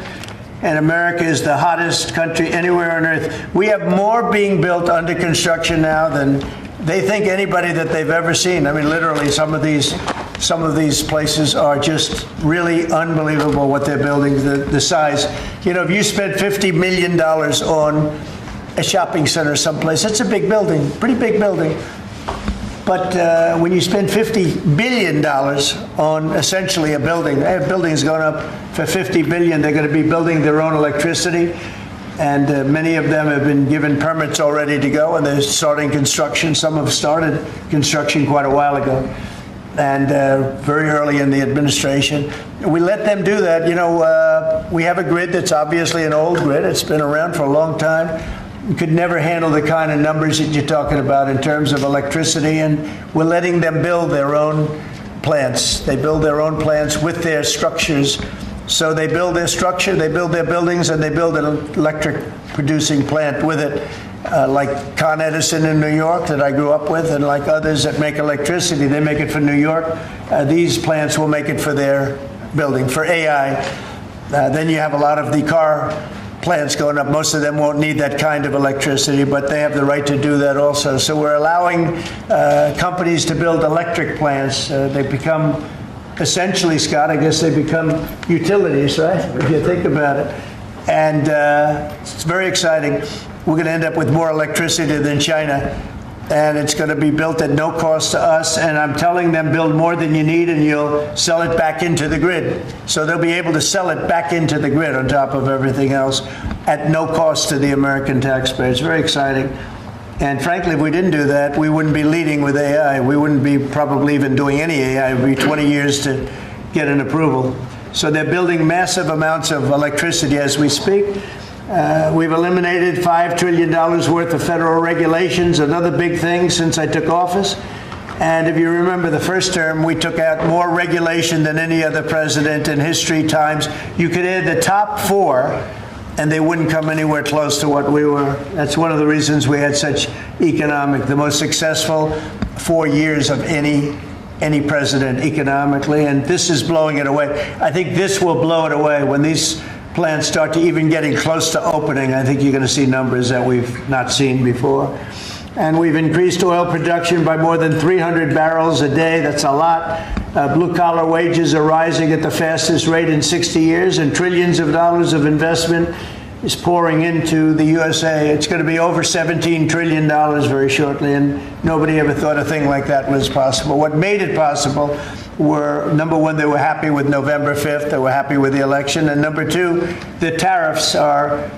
and America is the hottest country anywhere on earth. We have more being built under construction now than they think anybody that they've ever seen. I mean, literally, some of these places are just really unbelievable what they're building, the size. You know, if you spend $50 million on a shopping center someplace, that's a big building, pretty big building. But when you spend $50 billion on essentially a building, that building's going up for $50 billion. They're going to be building their own electricity. And many of them have been given permits already to go, and they're starting construction. Some have started construction quite a while ago, and very early in the administration. We let them do that. You know, we have a grid that's obviously an old grid. It's been around for a long time. We could never handle the kind of numbers that you're talking about in terms of electricity, and we're letting them build their own plants. They build their own plants with their structures. So they build their structure, they build their buildings, and they build an electric producing plant with it. like Con Edison in New York that I grew up with, and like others that make electricity, they make it for New York. These plants will make it for their building, for AI. Then you have a lot of the car plants going up. Most of them won't need that kind of electricity, but they have the right to do that also. So we're allowing companies to build electric plants. They become, essentially, Scott, I guess they become utilities, right? If you think about it. And it's very exciting. We're going to end up with more electricity than China, and it's going to be built at no cost to us. And I'm telling them, build more than you need, and you'll sell it back into the grid. So they'll be able to sell it back into the grid on top of everything else at no cost to the American taxpayer. It's very exciting. And frankly, if we didn't do that, we wouldn't be leading with AI. We wouldn't be probably even doing any AI. It would be 20 years to get an approval. So they're building massive amounts of electricity as we speak. We've eliminated $5 trillion worth of federal regulations, another big thing since I took office. And if you remember the first term, we took out more regulation than any other president in history times. You could add the top 4, and they wouldn't come anywhere close to what we were. That's one of the reasons we had such the most successful 4 years of any president economically, and this is blowing it away. I think this will blow it away when these plants start to even getting close to opening. I think you're going to see numbers that we've not seen before. And we've increased oil production by more than 300 barrels a day. That's a lot. Blue-collar wages are rising at the fastest rate in 60 years, and trillions of dollars of investment is pouring into the USA. It's going to be over $17 trillion very shortly, and nobody ever thought a thing like that was possible. What made it possible were, number one, they were happy with November 5th. They were happy with the election. And number two, the tariffs are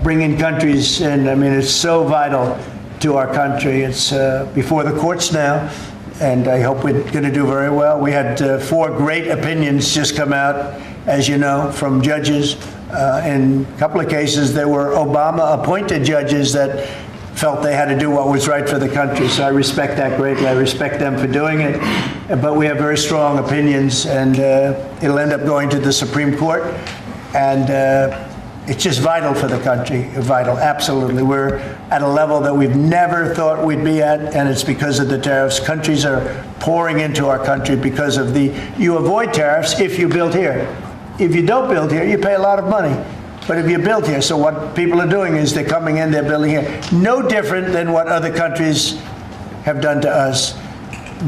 bringing countries in. I mean, it's so vital to our country. It's before the courts now, and I hope we're going to do very well. We had 4 great opinions just come out, as you know, from judges. In a couple of cases, there were Obama-appointed judges that felt they had to do what was right for the country. So I respect that greatly. I respect them for doing it. But we have very strong opinions, and it'll end up going to the Supreme Court. And it's just vital for the country. Vital, absolutely. We're at a level that we've never thought we'd be at, and it's because of the tariffs. Countries are pouring into our country because of you avoid tariffs if you build here. If you don't build here, you pay a lot of money. But if you build here, so what people are doing is they're coming in, they're building here. No different than what other countries have done to us.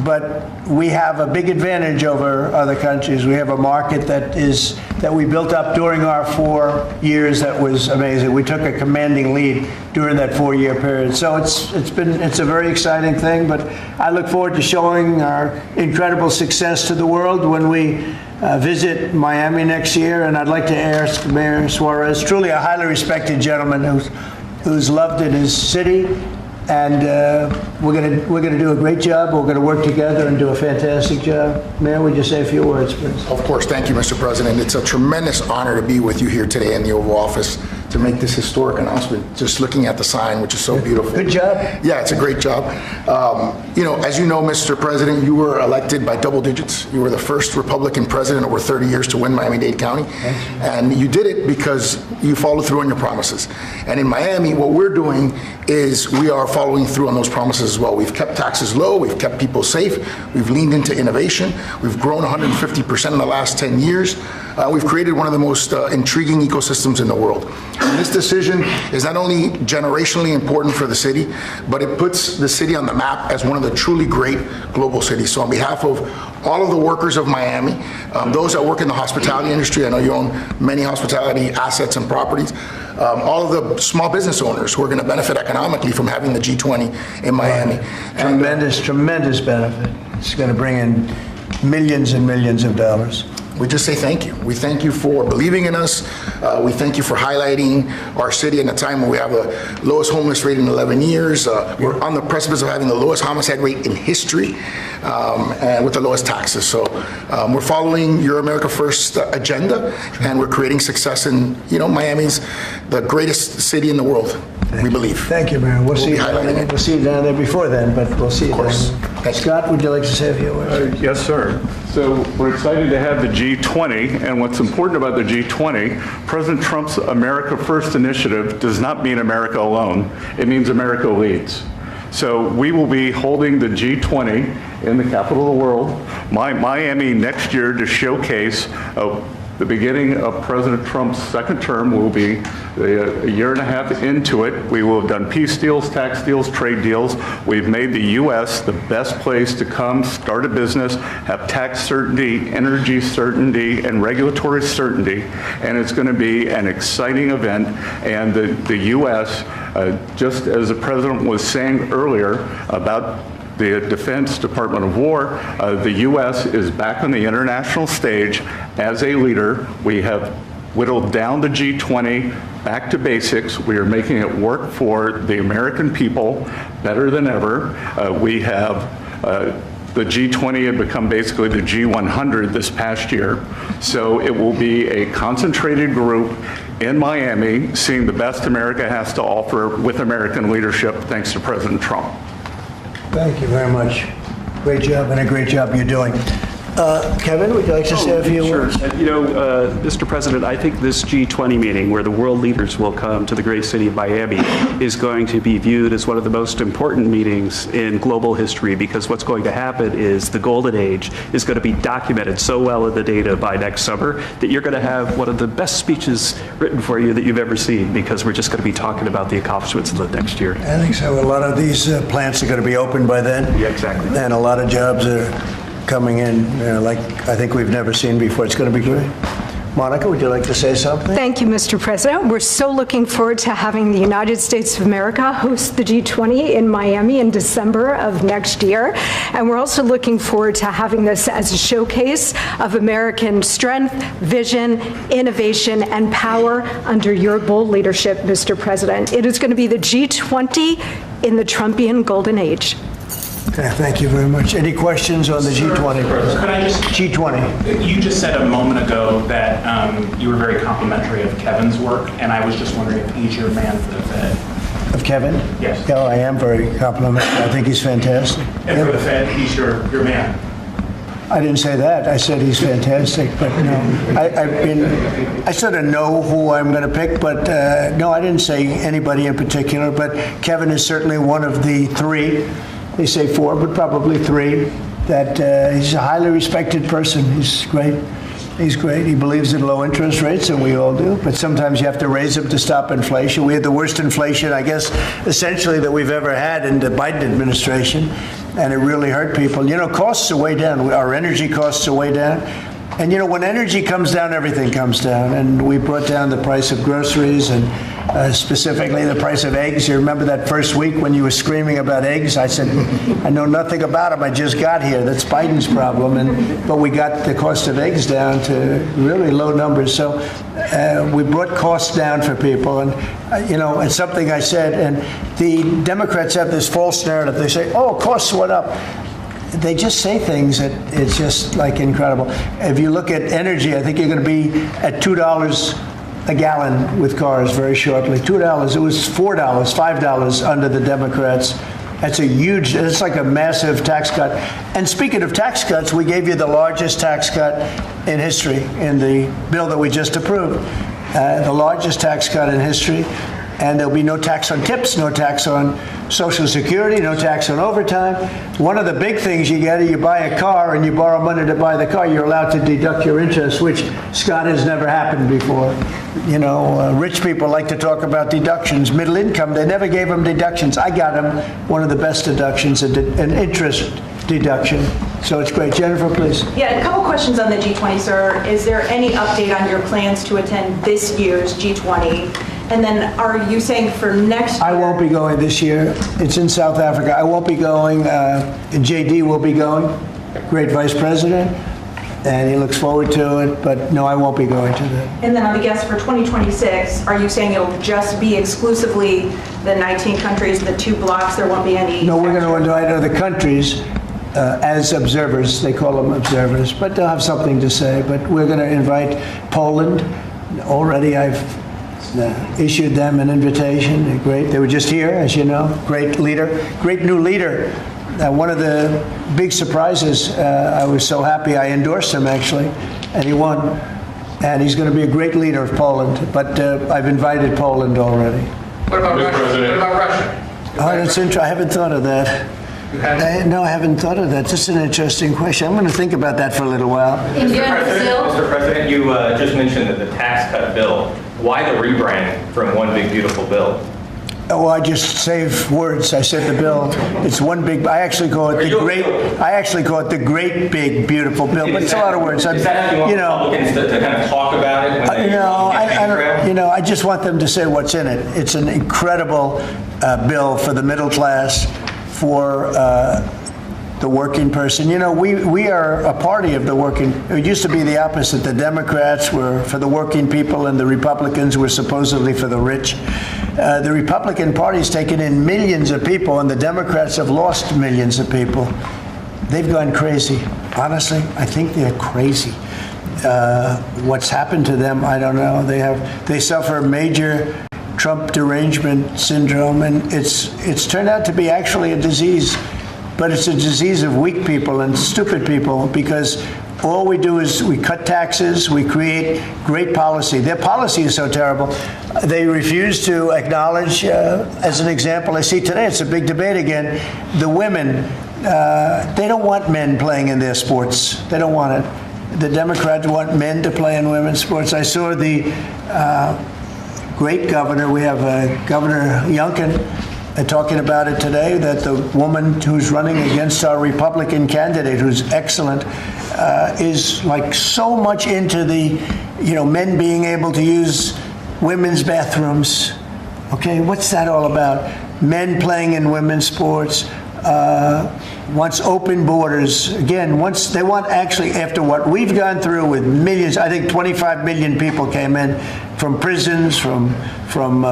But we have a big advantage over other countries. We have a market that we built up during our 4 years that was amazing. We took a commanding lead during that 4-year period. So it's a very exciting thing, but I look forward to showing our incredible success to the world when we visit Miami next year. And I'd like to ask Mayor Suarez, truly a highly respected gentleman who's loved in his city. And we're gonna do a great job. We're gonna work together and do a fantastic job. Mayor, would you say a few words, please? Of course. Thank you, Mr. President. It's a tremendous honor to be with you here today in the Oval Office to make this historic announcement. Just looking at the sign, which is so beautiful. Good job. Yeah, it's a great job. As you know, Mr. President, you were elected by double digits. You were the first Republican president over 30 years to win Miami-Dade County. And you did it because you followed through on your promises. And in Miami, what we're doing is we are following through on those promises as well. We've kept taxes low. We've kept people safe. We've leaned into innovation. We've grown 150% in the last 10 years. We've created one of the most intriguing ecosystems in the world. And this decision is not only generationally important for the city, but it puts the city on the map as one of the truly great global cities. So on behalf of all of the workers of Miami, those that work in the hospitality industry, I know you own many hospitality assets and properties, all of the small business owners who are going to benefit economically from having the G20 in Miami. Tremendous benefit. It's going to bring in millions and millions of dollars. We just say thank you. We thank you for believing in us. We thank you for highlighting our city in a time when we have the lowest homeless rate in 11 years. We're on the precipice of having the lowest homicide rate in history and with the lowest taxes. So we're following your America First agenda, and we're creating success in, Miami's the greatest city in the world. we believe. Thank you, Mayor. We'll see you down there. We'll see you down there before then, but we'll see you down there. Scott, would you like to say a few words? Yes, sir. So we're excited to have the G20, and what's important about the G20, President Trump's America First initiative does not mean America alone. It means America leads. So we will be holding the G20 in the capital of the world, Miami, next year to showcase the beginning of President Trump's second term. Will be a year and a half into it. We will have done peace deals, tax deals, trade deals. We've made the U.S. the best place to come, start a business, have tax certainty, energy certainty, and regulatory certainty. And it's going to be an exciting event. And the U.S., just as the President was saying earlier about the Defense Department of War, the U.S. is back on the international stage as a leader. We have whittled down the G20 back to basics. We are making it work for the American people better than ever. We have the G20 had become basically the G100 this past year. So it will be a concentrated group in Miami, seeing the best America has to offer with American leadership, thanks to President Trump. Thank you very much. Great job, and a great job you're doing. Kevin, would you like to say a few words? You know, Mr. President, I think this G20 meeting, where the world leaders will come to the great city of Miami, is going to be viewed as one of the most important meetings in global history, because what's going to happen is the golden age is going to be documented so well in the data by next summer that you're going to have one of the best speeches written for you that you've ever seen, because we're just going to be talking about the accomplishments of the next year. I think so. A lot of these plants are going to be open by then. Yeah, exactly. And a lot of jobs are coming in, like I think we've never seen before. It's going to be great. Monica, would you like to say something? Thank you, Mr. President. We're so looking forward to having the United States of America host the G20 in Miami in December of next year. And we're also looking forward to having this as a showcase of American strength, vision, innovation, and power under your bold leadership, Mr. President. It is going to be the G20 in the Trumpian golden age. Okay, thank you very much. Any questions on the G20? Could I just... G20. You just said a moment ago that you were very complimentary of Kevin's work, and I was just wondering if he's your man for the Fed. Of Kevin? Yes. Oh, I am very complimentary. I think he's fantastic. And for the Fed, he's your man. I didn't say that. I said he's fantastic, but no. I sort of know who I'm going to pick, but no, I didn't say anybody in particular, but Kevin is certainly one of the three. They say four, but probably three, that he's a highly respected person. He's great. He's great. He believes in low interest rates, and we all do. But sometimes you have to raise them to stop inflation. We had the worst inflation, I guess, essentially that we've ever had in the Biden administration, and it really hurt people. You know, costs are way down. Our energy costs are way down. And, you know, when energy comes down, everything comes down. And we brought down the price of groceries and specifically the price of eggs. You remember that first week when you were screaming about eggs? I said, I know nothing about them. I just got here. That's Biden's problem. But we got the cost of eggs down to really low numbers. So we brought costs down for people. And, you know, it's something I said. And the Democrats have this false narrative. They say, oh, costs went up. They just say things that it's just like incredible. If you look at energy, I think you're going to be at $2 a gallon with cars very shortly. $2. It was $4, $5 under the Democrats. That's a huge, it's like a massive tax cut. And speaking of tax cuts, we gave you the largest tax cut in history in the bill that we just approved. The largest tax cut in history. And there'll be no tax on tips, no tax on Social Security, no tax on overtime. One of the big things you get is you buy a car and you borrow money to buy the car, you're allowed to deduct your interest, which, Scott, has never happened before. You know, rich people like to talk about deductions. Middle income, they never gave them deductions. I got them one of the best deductions, an interest deduction. So it's great. Jennifer, please. Yeah, a couple questions on the G20, sir. Is there any update on your plans to attend this year's G20? And then are you saying for next year? I won't be going this year. It's in South Africa. I won't be going. JD will be going, great vice president, and he looks forward to it. But no, I won't be going to that. And then on the guess for 2026, are you saying it'll just be exclusively the 19 countries, the 2 blocks? There won't be any? No, we're going to invite other countries as observers. They call them observers, but they'll have something to say. But we're going to invite Poland. Already I've issued them an invitation. They were just here, as you know. Great leader, great new leader. One of the big surprises, I was so happy I endorsed him, actually, and he won. And he's going to be a great leader of Poland. But I've invited Poland already. What about Russia? What about Russia? Oh, that's interesting. I haven't thought of that. No, I haven't thought of that. That's an interesting question. I'm going to think about that for a little while. India and Brazil? Mr. President, you just mentioned that the tax cut bill. Why the rebrand from One Big Beautiful Bill? Oh, I just save words. I said the bill. It's one big. I actually call it the great. I actually call it the great big beautiful bill. But it's a lot of words. Is that how you want Republicans to kind of talk about it? When they I don't. I just want them to say what's in it. It's an incredible bill for the middle class, for the working person. We are a party of the working. It used to be the opposite. The Democrats were for the working people, and the Republicans were supposedly for the rich. The Republican Party's taken in millions of people, and the Democrats have lost millions of people. They've gone crazy. Honestly, I think they're crazy. What's happened to them, I don't know. They suffer major Trump derangement syndrome, and it's turned out to be actually a disease. But it's a disease of weak people and stupid people, because all we do is we cut taxes, we create great policy. Their policy is so terrible. They refuse to acknowledge, as an example, I see today, it's a big debate again, the women, they don't want men playing in their sports. They don't want it. The Democrats want men to play in women's sports. I saw the great governor, we have Governor Youngkin, talking about it today, that the woman who's running against our Republican candidate, who's excellent, is like so much into the, men being able to use women's bathrooms. Okay, what's that all about? Men playing in women's sports, wants open borders. Again, they want actually, after what we've gone through with millions, I think 25 million people came in from prisons, from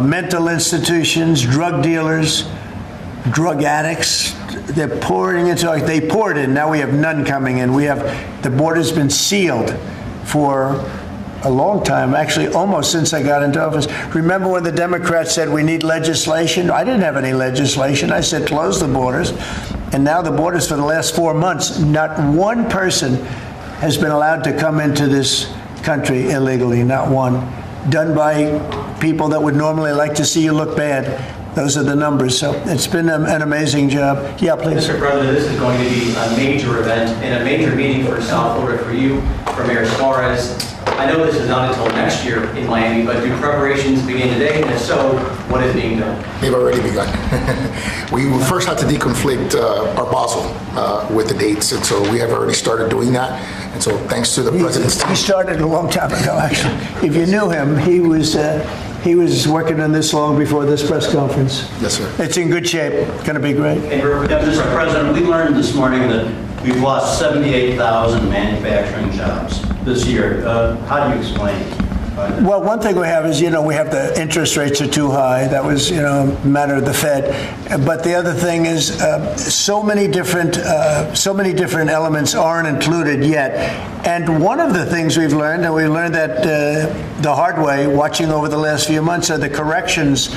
mental institutions, drug dealers, drug addicts. They're pouring into, they poured in, now we have none coming in. The border's been sealed for a long time, actually almost since I got into office. Remember when the Democrats said we need legislation? I didn't have any legislation. I said close the borders. And now the borders, for the last 4 months, not one person has been allowed to come into this country illegally, not one. Done by people that would normally like to see you look bad. Those are the numbers. So it's been an amazing job. Yeah, please. Mr. President, this is going to be a major event and a major meeting for South Florida, for you, for Mayor Suarez. I know this is not until next year in Miami, but do preparations begin today? And if so, what is being done? They've already begun. We first had to deconflict our Basel with the dates, and so we have already started doing that. And so thanks to the president's team. He started a long time ago, actually. If you knew him, he was working on this long before this press conference. Yes, sir. It's in good shape. It's going to be great. Mr. President, we learned this morning that we've lost 78,000 manufacturing jobs this year. How do you explain it? Well, one thing we have is, we have the interest rates are too high. That was, a matter of the Fed. But the other thing is so many different elements aren't included yet. And one of the things we've learned, and we learned that the hard way, watching over the last few months, are the corrections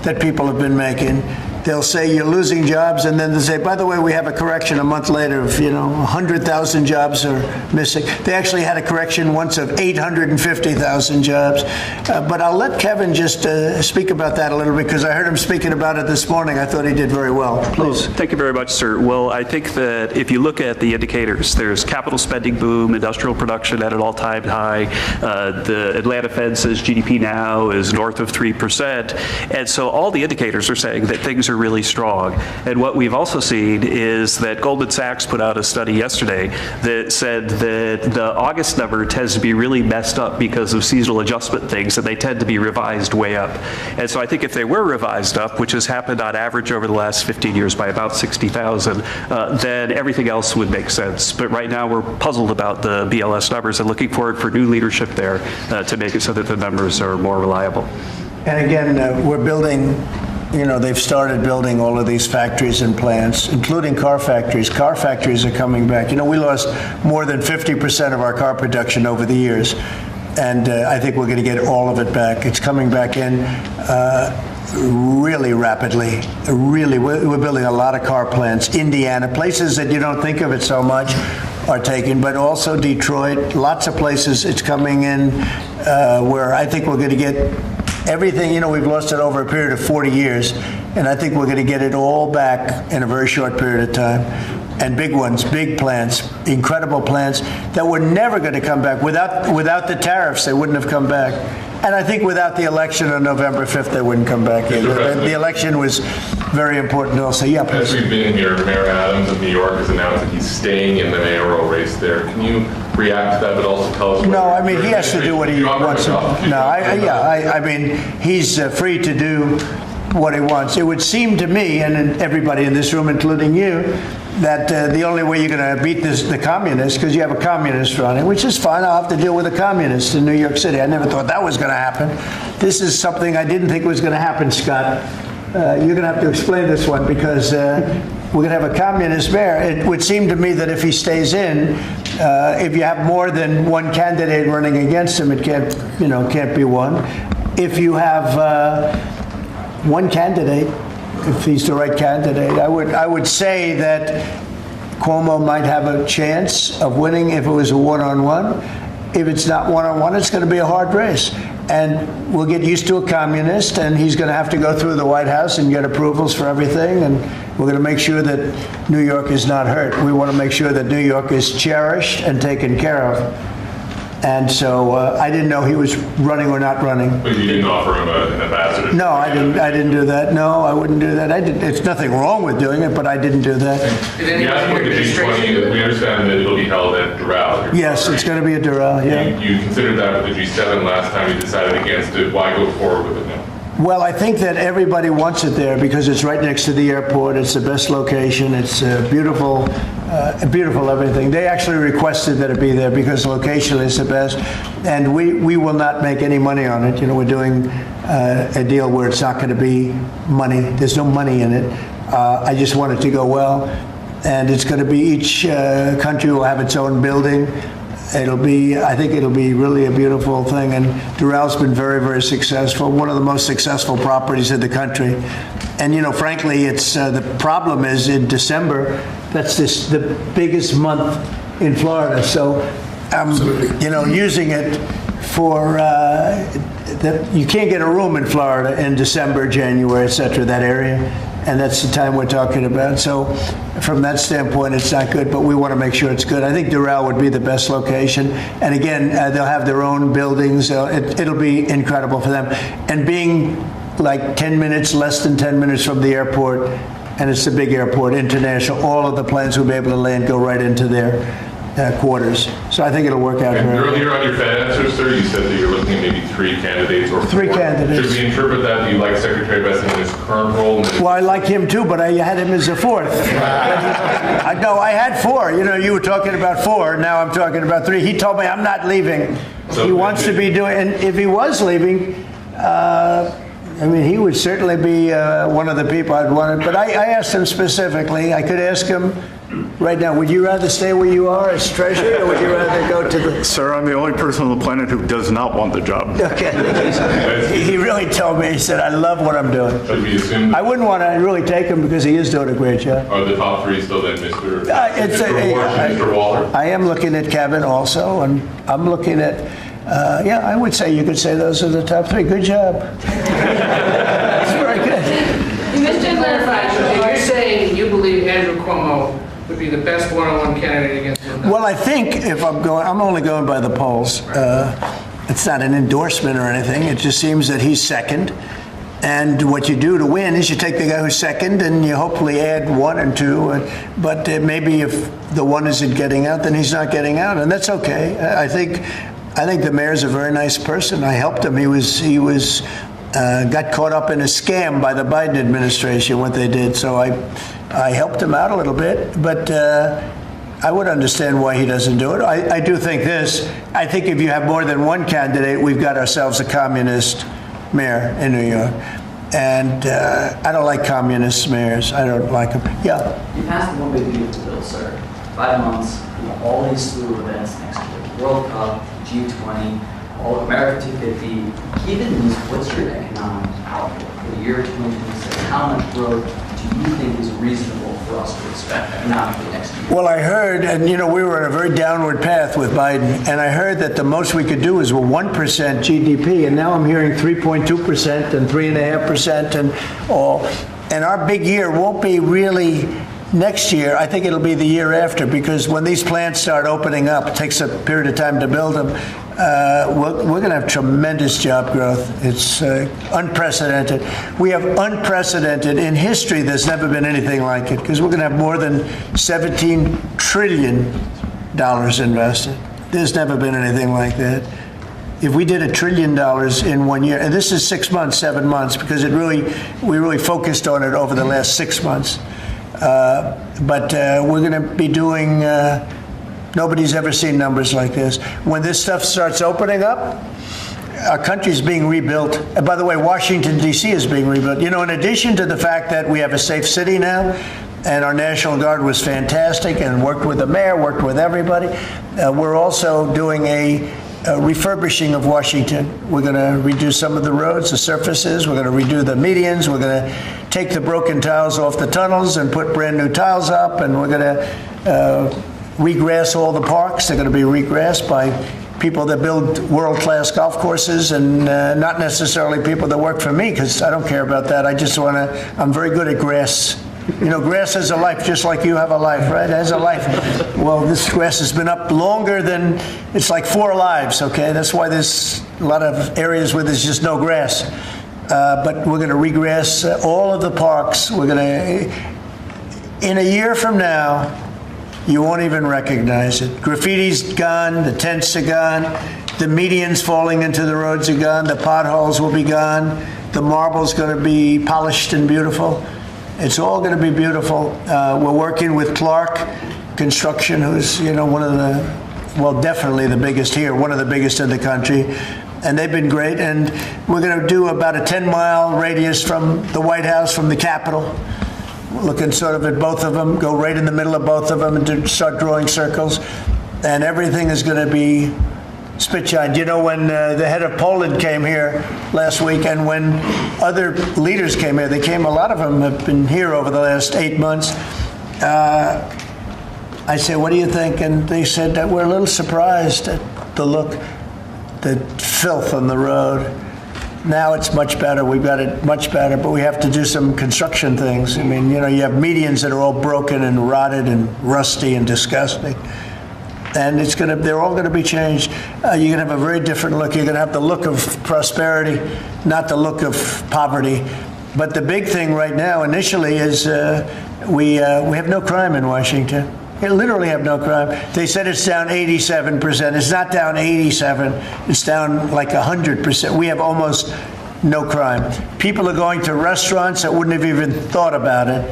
that people have been making. They'll say you're losing jobs, and then they'll say, by the way, we have a correction a month later of, 100,000 jobs are missing. They actually had a correction once of 850,000 jobs. But I'll let Kevin just speak about that a little bit, because I heard him speaking about it this morning. I thought he did very well. Please. Thank you very much, sir. Well, I think that if you look at the indicators, there's capital spending boom, industrial production at an all-time high. The Atlanta Fed says GDP now is north of 3%. And so all the indicators are saying that things are really strong. And what we've also seen is that Goldman Sachs put out a study yesterday that said that the August number tends to be really messed up because of seasonal adjustment things, and they tend to be revised way up. And so I think if they were revised up, which has happened on average over the last 15 years by about 60,000, then everything else would make sense. But right now we're puzzled about the BLS numbers and looking forward for new leadership there to make it so that the numbers are more reliable. And again, we're building, they've started building all of these factories and plants, including car factories. Car factories are coming back. We lost more than 50% of our car production over the years. And I think we're going to get all of it back. It's coming back in really rapidly. Really, we're building a lot of car plants. Indiana, places that you don't think of it so much are taken, but also Detroit, lots of places it's coming in where I think we're going to get everything. We've lost it over a period of 40 years, and I think we're going to get it all back in a very short period of time. And big ones, big plants, incredible plants that were never going to come back. Without the tariffs, they wouldn't have come back. And I think without the election on November 5th, they wouldn't come back in. The election was very important also. Yeah, as we've been here, Mayor Adams of New York has announced that he's staying in the mayoral race there. Can you react to that, but also tell us? No, I mean, he has to do what he wants. I mean, he's free to do what he wants. It would seem to me, and everybody in this room, including you, that the only way you're going to beat the communists, because you have a communist running, which is fine. I'll have to deal with a communist in New York City. I never thought that was going to happen. This is something I didn't think was going to happen, Scott. You're going to have to explain this one, because we're going to have a communist mayor. It would seem to me that if he stays in, if you have more than one candidate running against him, it can't be one. If you have one candidate, if he's the right candidate, I would say that Cuomo might have a chance of winning if it was a one-on-one. If it's not one-on-one, it's going to be a hard race. And we'll get used to a communist, and he's going to have to go through the White House and get approvals for everything. And we're going to make sure that New York is not hurt. We want to make sure that New York is cherished and taken care of. And so I didn't know he was running or not running. But you didn't offer him an ambassador? No, I didn't do that. No, I wouldn't do that. It's nothing wrong with doing it, but I didn't do that. We asked about the G20. We understand that it'll be held at Doral. Yes, it's going to be at Doral, yeah. You considered that with the G7 last time. You decided against it. Why go forward with it now? Well, I think that everybody wants it there because it's right next to the airport. It's the best location. It's beautiful everything. They actually requested that it be there because location is the best. And we will not make any money on it. We're doing a deal where it's not going to be money. There's no money in it. I just want it to go well. And it's going to be each country will have its own building. I think it'll be really a beautiful thing. And Doral's been very, very successful. One of the most successful properties in the country. And, frankly, it's the problem is in December, that's the biggest month in Florida. So, using it for, you can't get a room in Florida in December, January, et cetera, that area. And that's the time we're talking about. So from that standpoint, it's not good, but we want to make sure it's good. I think Doral would be the best location. And again, they'll have their own buildings. It'll be incredible for them. And being like 10 minutes, less than 10 minutes from the airport, and it's a big airport, international, all of the planes will be able to land, go right into their quarters. So I think it'll work out. And earlier on your Fed answer, sir, you said that you're looking at maybe 3 candidates or 4. 3 candidates. Should we interpret that you like Secretary Bessent in his current role? Well, I like him too, but I had him as a 4th. No, I had 4. You were talking about 4. Now I'm talking about 3. He told me I'm not leaving. So he wants to be doing, and if he was leaving, he would certainly be one of the people I'd want. But I asked him specifically. I could ask him right now, would you rather stay where you are as treasurer, or would you rather go to the... Sir, I'm the only person on the planet who does not want the job. Okay. He really told me, he said, I love what I'm doing. Should we assume I wouldn't want to really take him because he is doing a great job. Are the top 3 still then Mr. Mr. Waller? I am looking at Kevin also, and I'm looking at, I would say you could say those are the top 3. Good job. That's very good. Just to clarify, so you're saying you believe Andrew Cuomo would be the best one-on-one candidate against him? Well, I think if I'm only going by the polls. It's not an endorsement or anything. It just seems that he's second. And what you do to win is you take the guy who's second and you hopefully add 1 and 2. But maybe if the 1 isn't getting out, then he's not getting out. And that's okay. I think the mayor's a very nice person. I helped him. He was got caught up in a scam by the Biden administration, what they did. So I helped him out a little bit, but I would understand why he doesn't do it. I do think this. I think if you have more than 1 candidate, we've got ourselves a communist mayor in New York. And I don't like communist mayors. I don't like them. Yeah. You passed the One Big Beautiful Bill, sir. 5 months, all these slew of events next year. World Cup, G20, All-America 250. Given this, what's your economic outlook for the year 2026? How much growth do you think is reasonable for us to expect economically next year? Well, I heard, and we were on a very downward path with Biden, and I heard that the most we could do is 1% GDP, and now I'm hearing 3.2% and 3.5% and all. And our big year won't be really next year. I think it'll be the year after, because when these plants start opening up, it takes a period of time to build them. We're going to have tremendous job growth. It's unprecedented. We have unprecedented in history. There's never been anything like it, because we're going to have more than $17 trillion invested. There's never been anything like that. If we did $1 trillion in 1 year, and this is 6 months, 7 months, because we really focused on it over the last 6 months. But we're going to be doing, nobody's ever seen numbers like this. When this stuff starts opening up, our country's being rebuilt. And by the way, Washington, D.C. is being rebuilt. In addition to the fact that we have a safe city now, and our National Guard was fantastic and worked with the mayor, worked with everybody, we're also doing a refurbishing of Washington. We're going to redo some of the roads, the surfaces. We're going to redo the medians. We're going to take the broken tiles off the tunnels and put brand new tiles up. And we're going to regrass all the parks. They're going to be regrassed by people that build world-class golf courses, and not necessarily people that work for me, because I don't care about that. I just want to, I'm very good at grass. Grass has a life, just like you have a life, right? It has a life. Well, this grass has been up longer than, it's like 4 lives, okay? That's why there's a lot of areas where there's just no grass. But we're going to regrass all of the parks. We're going to, in a year from now, you won't even recognize it. Graffiti's gone, the tents are gone, the medians falling into the roads are gone, the potholes will be gone, the marble's going to be polished and beautiful. It's all going to be beautiful. We're working with Clark Construction, who's, one of the, well, definitely the biggest here, one of the biggest in the country. And they've been great. And we're going to do about a 10-mile radius from the White House, from the Capitol. We're looking sort of at both of them, go right in the middle of both of them and start drawing circles. And everything is going to be spit-shined. When the head of Poland came here last week, and when other leaders came here, a lot of them have been here over the last 8 months. I said, what do you think? And they said that we're a little surprised at the look, the filth on the road. Now it's much better. We've got it much better, but we have to do some construction things. I mean, you have medians that are all broken and rotted and rusty and disgusting. And they're all going to be changed. You're going to have a very different look. You're going to have the look of prosperity, not the look of poverty. But the big thing right now, initially, is we have no crime in Washington. We literally have no crime. They said it's down 87%. It's not down 87. It's down like 100%. We have almost no crime. People are going to restaurants that wouldn't have even thought about it.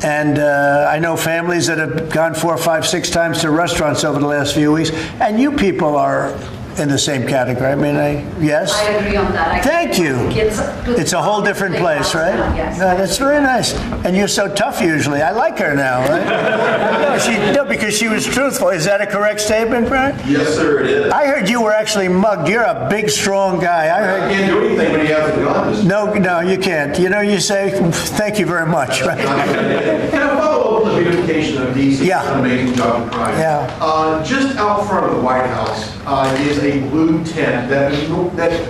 And I know families that have gone 4, 5, 6 times to restaurants over the last few weeks. And you people are in the same category. I mean, yes? I agree on that. Thank you. It's a whole different place, right? Yes. No, that's very nice. And you're so tough usually. I like her now, right? No, because she was truthful. Is that a correct statement, Brian? Yes, sir, it is. I heard you were actually mugged. You're a big, strong guy. I can't do anything when he has a gun. No, you can't. You say, thank you very much. Right? Can I follow up on the beautification of D.C.? Yeah. It's an amazing job of crime. Yeah. Just out front of the White House is a blue tent that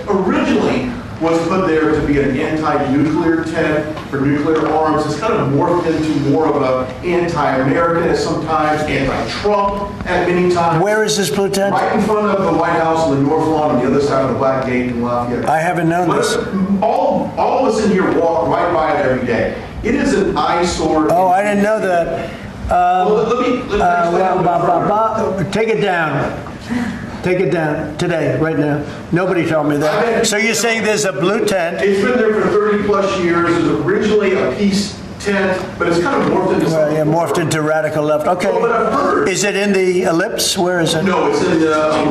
originally was put there to be an anti-nuclear tent for nuclear arms. It's kind of morphed into more of an anti-American at sometimes, anti-Trump at many times. Where is this blue tent? Right in front of the White House on the north lawn on the other side of the Black Gate in Lafayette. I haven't known this. All of us in here walk right by it every day. It is an eyesore. Oh, I didn't know that. Take it down. Take it down today, right now. Nobody told me that. So you're saying there's a blue tent? It's been there for 30 plus years. It was originally a peace tent, but it's kind of morphed into something. Yeah, morphed into radical left. Okay. But I've heard. Is it in the Ellipse? Where is it? No, it's in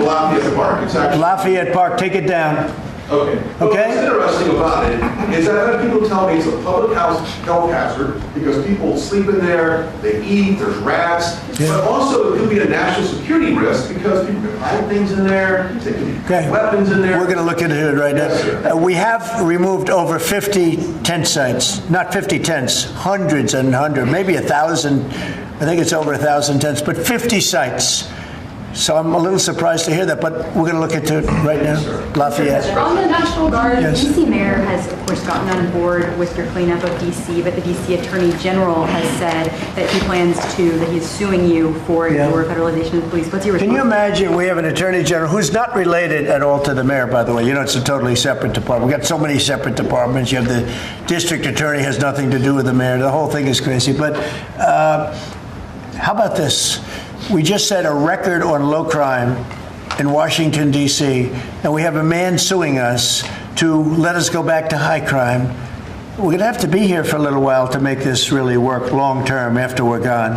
Lafayette Park. It's actually Lafayette Park. Take it down. Okay. Okay. What's interesting issue about it is that other people tell me it's a public health hazard because people sleep in there, they eat, there's rats. But also it could be a national security risk because people can hide things in there, they can Okay. weapons in there. We're going to look into it right Yes, sir. now. We have removed over 50 tent sites, not 50 tents, hundreds and hundreds, maybe 1,000. I think it's over 1,000 tents, but 50 sites. So I'm a little surprised to hear that, but we're going to look into it right now. Lafayette. On the National Guard, Yes. DC Mayor has, of course, gotten on board with your cleanup of DC, but the DC Attorney General has said that he plans to, that he's suing you for your federalization of the police. What's your response? Can you imagine, we have an Attorney General who's not related at all to the mayor, by the way. You know, it's a totally separate department. We've got so many separate departments. You have the district attorney has nothing to do with the mayor. The whole thing is crazy. But how about this? We just set a record on low crime in Washington, D.C., and we have a man suing us to let us go back to high crime. We're going to have to be here for a little while to make this really work long term after we're gone.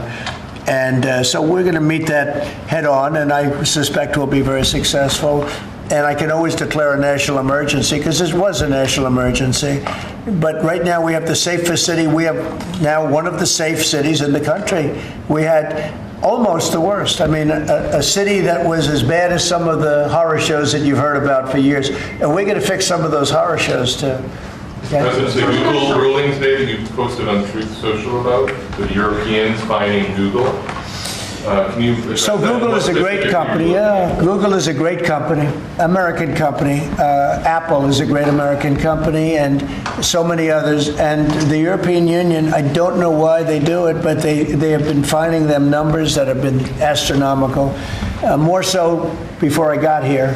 And so we're going to meet that head on, and I suspect we'll be very successful. And I can always declare a national emergency because this was a national emergency. But right now we have the safest city. We have now one of the safe cities in the country. We had almost the worst. I mean, a city that was as bad as some of the horror shows that you've heard about for years. And we're going to fix some of those horror shows too. Okay? President, the Google ruling today that you posted on Truth Social about the Europeans fining Google. Can you address So that? Google is a great company. Yeah, Google is a great company, American company. Apple is a great American company, and so many others. And the European Union, I don't know why they do it, but they have been finding them numbers that have been astronomical. More so before I got here.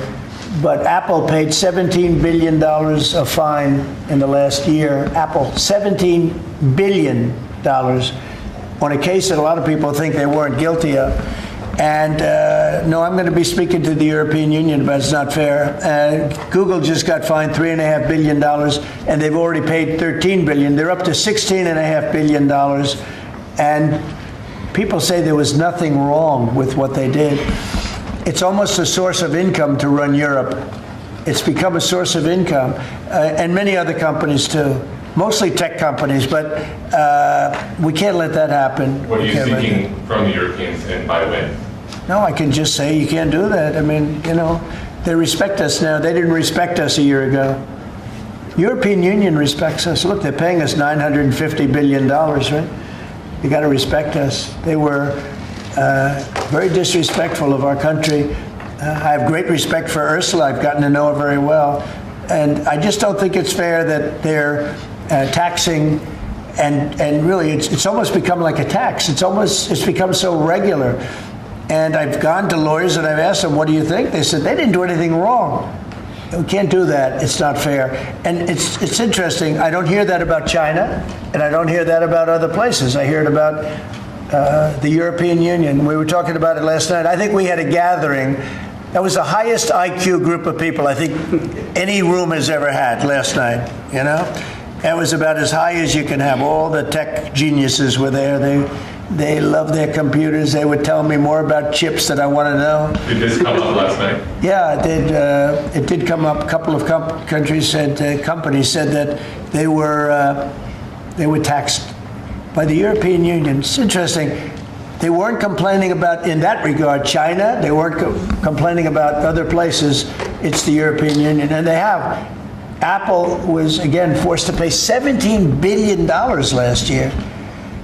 But Apple paid $17 billion of fine in the last year. Apple, $17 billion. On a case that a lot of people think they weren't guilty of. And no, I'm going to be speaking to the European Union about it's not fair. Google just got fined $3.5 billion, and they've already paid $13 billion. They're up to $16.5 billion. And people say there was nothing wrong with what they did. It's almost a source of income to run Europe. It's become a source of income, and many other companies too. Mostly tech companies, but we can't let that happen. What are you seeking from the Europeans and by when? No, I can just say you can't do that. I mean, you know, they respect us now. They didn't respect us a year ago. European Union respects us. Look, they're paying us $950 billion, right? You got to respect us. They were very disrespectful of our country. I have great respect for Ursula. I've gotten to know her very well. And I just don't think it's fair that they're taxing, and really it's almost become like a tax. It's become so regular. And I've gone to lawyers and I've asked them, what do you think? They said they didn't do anything wrong. We can't do that. It's not fair. And it's interesting. I don't hear that about China, and I don't hear that about other places. I hear it about the European Union. We were talking about it last night. I think we had a gathering. That was the highest IQ group of people I think any room has ever had last night, you know? It was about as high as you can have. All the tech geniuses were there. They love their computers. They would tell me more about chips that I want to know. Did this come up last night? Yeah, it did. It did come up. A couple of companies said that they were taxed by the European Union. It's interesting. They weren't complaining about, in that regard, China. They weren't complaining about other places. It's the European Union, and they have. Apple was, again, forced to pay $17 billion last year.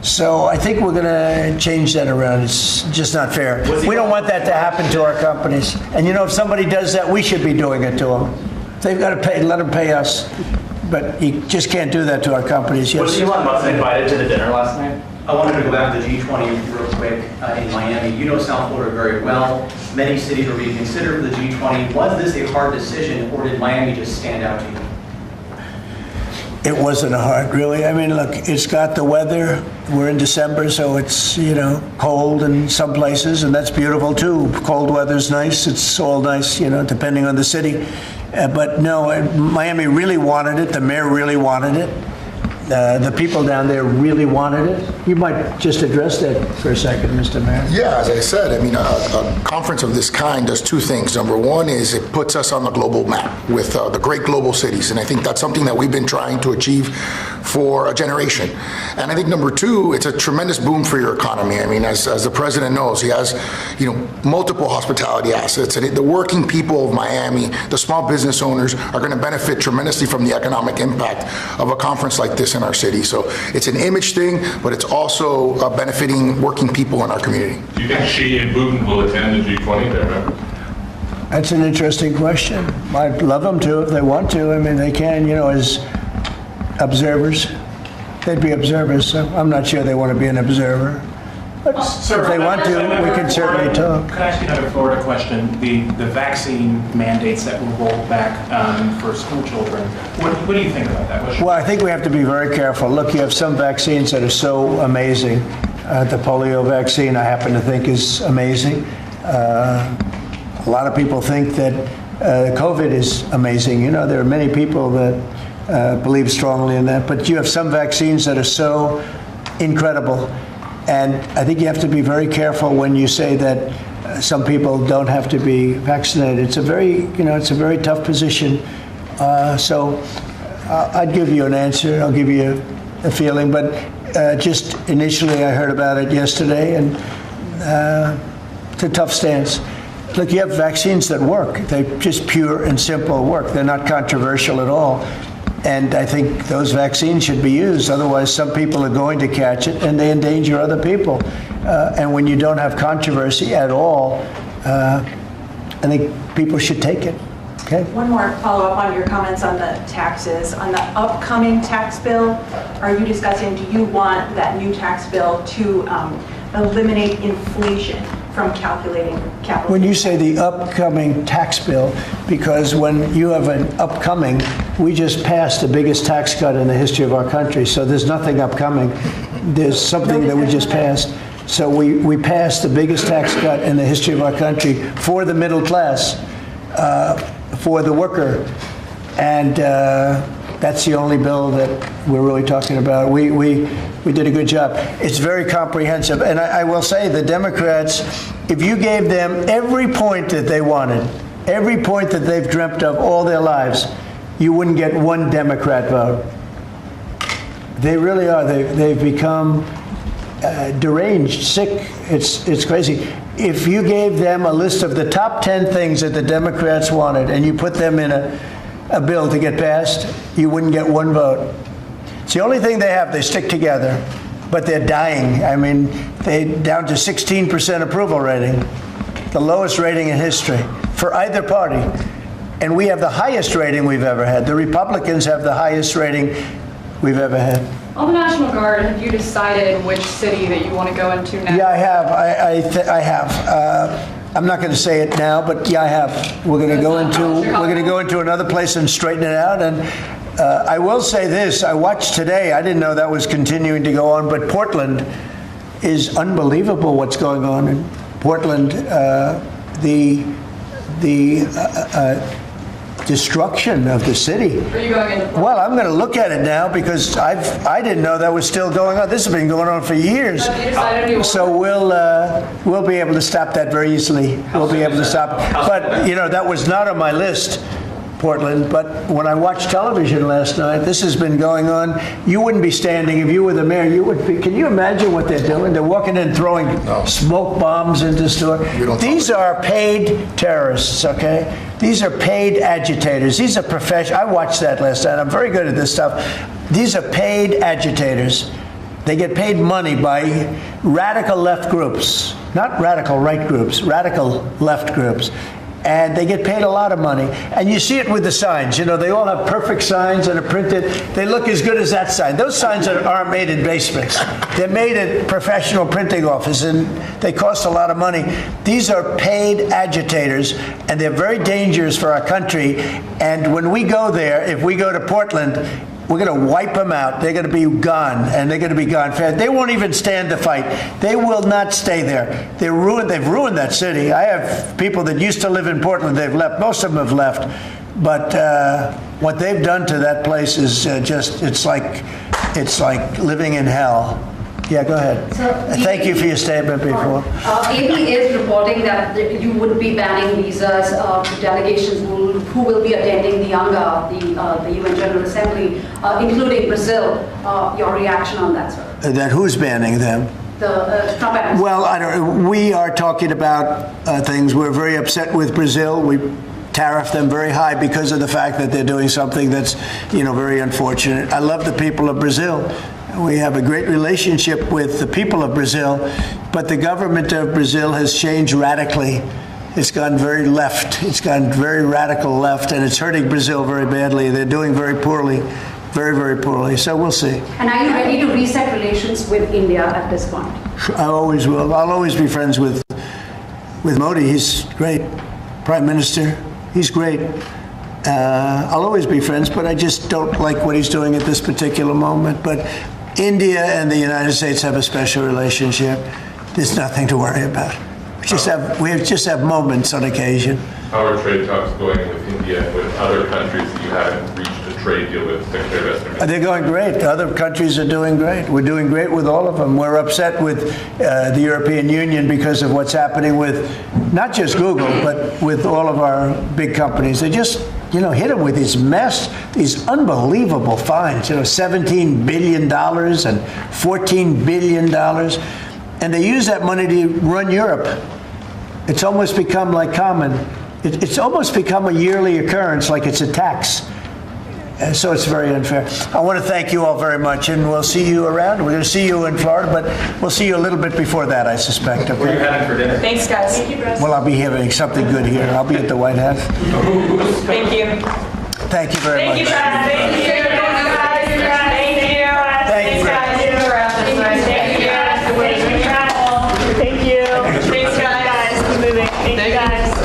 So I think we're going to change that around. It's just not fair. We don't want that to happen to our companies. And you know, if somebody does that, we should be doing it to them. They've got to pay, let them pay us. But you just can't do that to our companies. Yes. Was Elon Musk invited to the dinner last night? I wanted to go back to the G20 real quick in Miami. You know South Florida very well. Many cities are being considered for the G20. Was this a hard decision, or did Miami just stand out to you? It wasn't hard, really. I mean, look, it's got the weather. We're in December, so it's, you know, cold in some places, and that's beautiful too. Cold weather's nice. It's all nice, you know, depending on the city. But no, Miami really wanted it. The mayor really wanted it. the people down there really wanted it. You might just address that for a second, Mr. Mayor. Yeah, as I said, I mean, a conference of this kind does two things. Number one is it puts us on the global map with the great global cities, and I think that's something that we've been trying to achieve for a generation. And I think number two, it's a tremendous boom for your economy. I mean, as the president knows, he has, multiple hospitality assets, and the working people of Miami, the small business owners, are going to benefit tremendously from the economic impact of a conference like this in our city. So it's an image thing, but it's also benefiting working people in our community. Do you think Xi and Putin will attend the G20 there, remember? That's an interesting question. I'd love them to if they want to. I mean, they can, as observers. They'd be observers, so I'm not sure they want to be an observer. But if they want to, we can certainly talk. Could I ask you another Florida question? The vaccine mandates that were rolled back for school children. What do you think about that? Well, I think we have to be very careful. Look, you have some vaccines that are so amazing. The polio vaccine, I happen to think, is amazing. A lot of people think that COVID is amazing. There are many people that believe strongly in that. But you have some vaccines that are so incredible. And I think you have to be very careful when you say that some people don't have to be vaccinated. It's a very tough position. So I'd give you an answer. I'll give you a feeling. But just initially, I heard about it yesterday, and it's a tough stance. Look, you have vaccines that work. They just pure and simple work. They're not controversial at all. And I think those vaccines should be used. Otherwise, some people are going to catch it, and they endanger other people. And when you don't have controversy at all, I think people should take it. Okay? One more follow-up on your comments on the taxes. On the upcoming tax bill, are you discussing, do you want that new tax bill to eliminate inflation from calculating capital? When you say the upcoming tax bill, because when you have an upcoming, we just passed the biggest tax cut in the history of our country, so there's nothing upcoming. There's something that we just passed. So we passed the biggest tax cut in the history of our country for the middle class, for the worker, and that's the only bill that we're really talking about. We did a good job. It's very comprehensive. And I will say the Democrats, if you gave them every point that they wanted, every point that they've dreamt of all their lives, you wouldn't get one Democrat vote. They really are. They've become deranged, sick. It's crazy. If you gave them a list of the top 10 things that the Democrats wanted and you put them in a bill to get passed, you wouldn't get one vote. It's the only thing they have. They stick together, but they're dying. I mean, they're down to 16% approval rating, the lowest rating in history for either party. And we have the highest rating we've ever had. The Republicans have the highest rating we've ever had. On the National Guard, have you decided which city that you want to go into next? Yeah, I have. I have. I'm not going to say it now, but yeah, I have. We're going to go into another place and straighten it out. And I will say this: I watched today. I didn't know that was continuing to go on, but Portland is unbelievable. What's going on in Portland? The destruction of the city. Are you going into? Well, I'm going to look at it now because I didn't know that was still going on. This has been going on for years. Have you decided you So we'll be able to stop that very easily. We'll be able to stop. But that was not on my list, Portland. But when I watched television last night, this has been going on. You wouldn't be standing if you were the mayor. You would be. Can you imagine what they're doing? They're walking in, throwing smoke bombs into stores. These are paid terrorists. Okay. These are paid agitators. These are professional. I watched that last night. I'm very good at this stuff. These are paid agitators. They get paid money by radical left groups, not radical right groups, radical left groups. And they get paid a lot of money. And you see it with the signs. They all have perfect signs and are printed. They look as good as that sign. Those signs aren't made in basements. They're made at professional printing offices, and they cost a lot of money. These are paid agitators, and they're very dangerous for our country. And when we go there, if we go to Portland, we're going to wipe them out. They're going to be gone, and they're going to be gone fast. They won't even stand to fight. They will not stay there. They've ruined that city. I have people that used to live in Portland. They've left. Most of them have left. But what they've done to that place is it's like It's like living in hell. Yeah, go ahead. Thank you for your statement before. AP is reporting that you would be banning visas to delegations who will be attending the UNGA, the UN General Assembly, including Brazil. Your reaction on that, sir? That who's banning them? The Trump administration. Well, we are talking about things. We're very upset with Brazil. We tariff them very high because of the fact that they're doing something that's, very unfortunate. I love the people of Brazil. We have a great relationship with the people of Brazil, but the government of Brazil has changed radically. It's gone very left. It's gone very radical left, and it's hurting Brazil very badly. They're doing very poorly, very, very poorly. So we'll see. And are you ready to reset relations with India at this point? I always will. I'll always be friends with Modi. He's great. Prime Minister, he's great. I'll always be friends, but I just don't like what he's doing at this particular moment. But India and the United States have a special relationship. There's nothing to worry about. We just have moments on occasion. How are trade talks going with India and with other countries that you haven't reached a trade deal with, Secretary Vestager? They're going great. Other countries are doing great. We're doing great with all of them. We're upset with the European Union because of what's happening with not just Google, but with all of our big companies. They just, hit them with these these unbelievable fines, $17 billion and $14 billion. And they use that money to run Europe. It's almost become like common. It's almost become a yearly occurrence, like it's a tax. And so it's very unfair. I want to thank you all very much, and we'll see you around. We're going to see you in Florida, but we'll see you a little bit before that, I suspect. Okay? What are you having for dinner? Thanks, guys. Thank you, Well, I'll be having something good here. I'll be at the White House. Thank you. Thank you very much. Thank you, guys. Thank you. Thank you. Thank you. Thank you. Thanks, guys. Keep moving. Thank you, guys.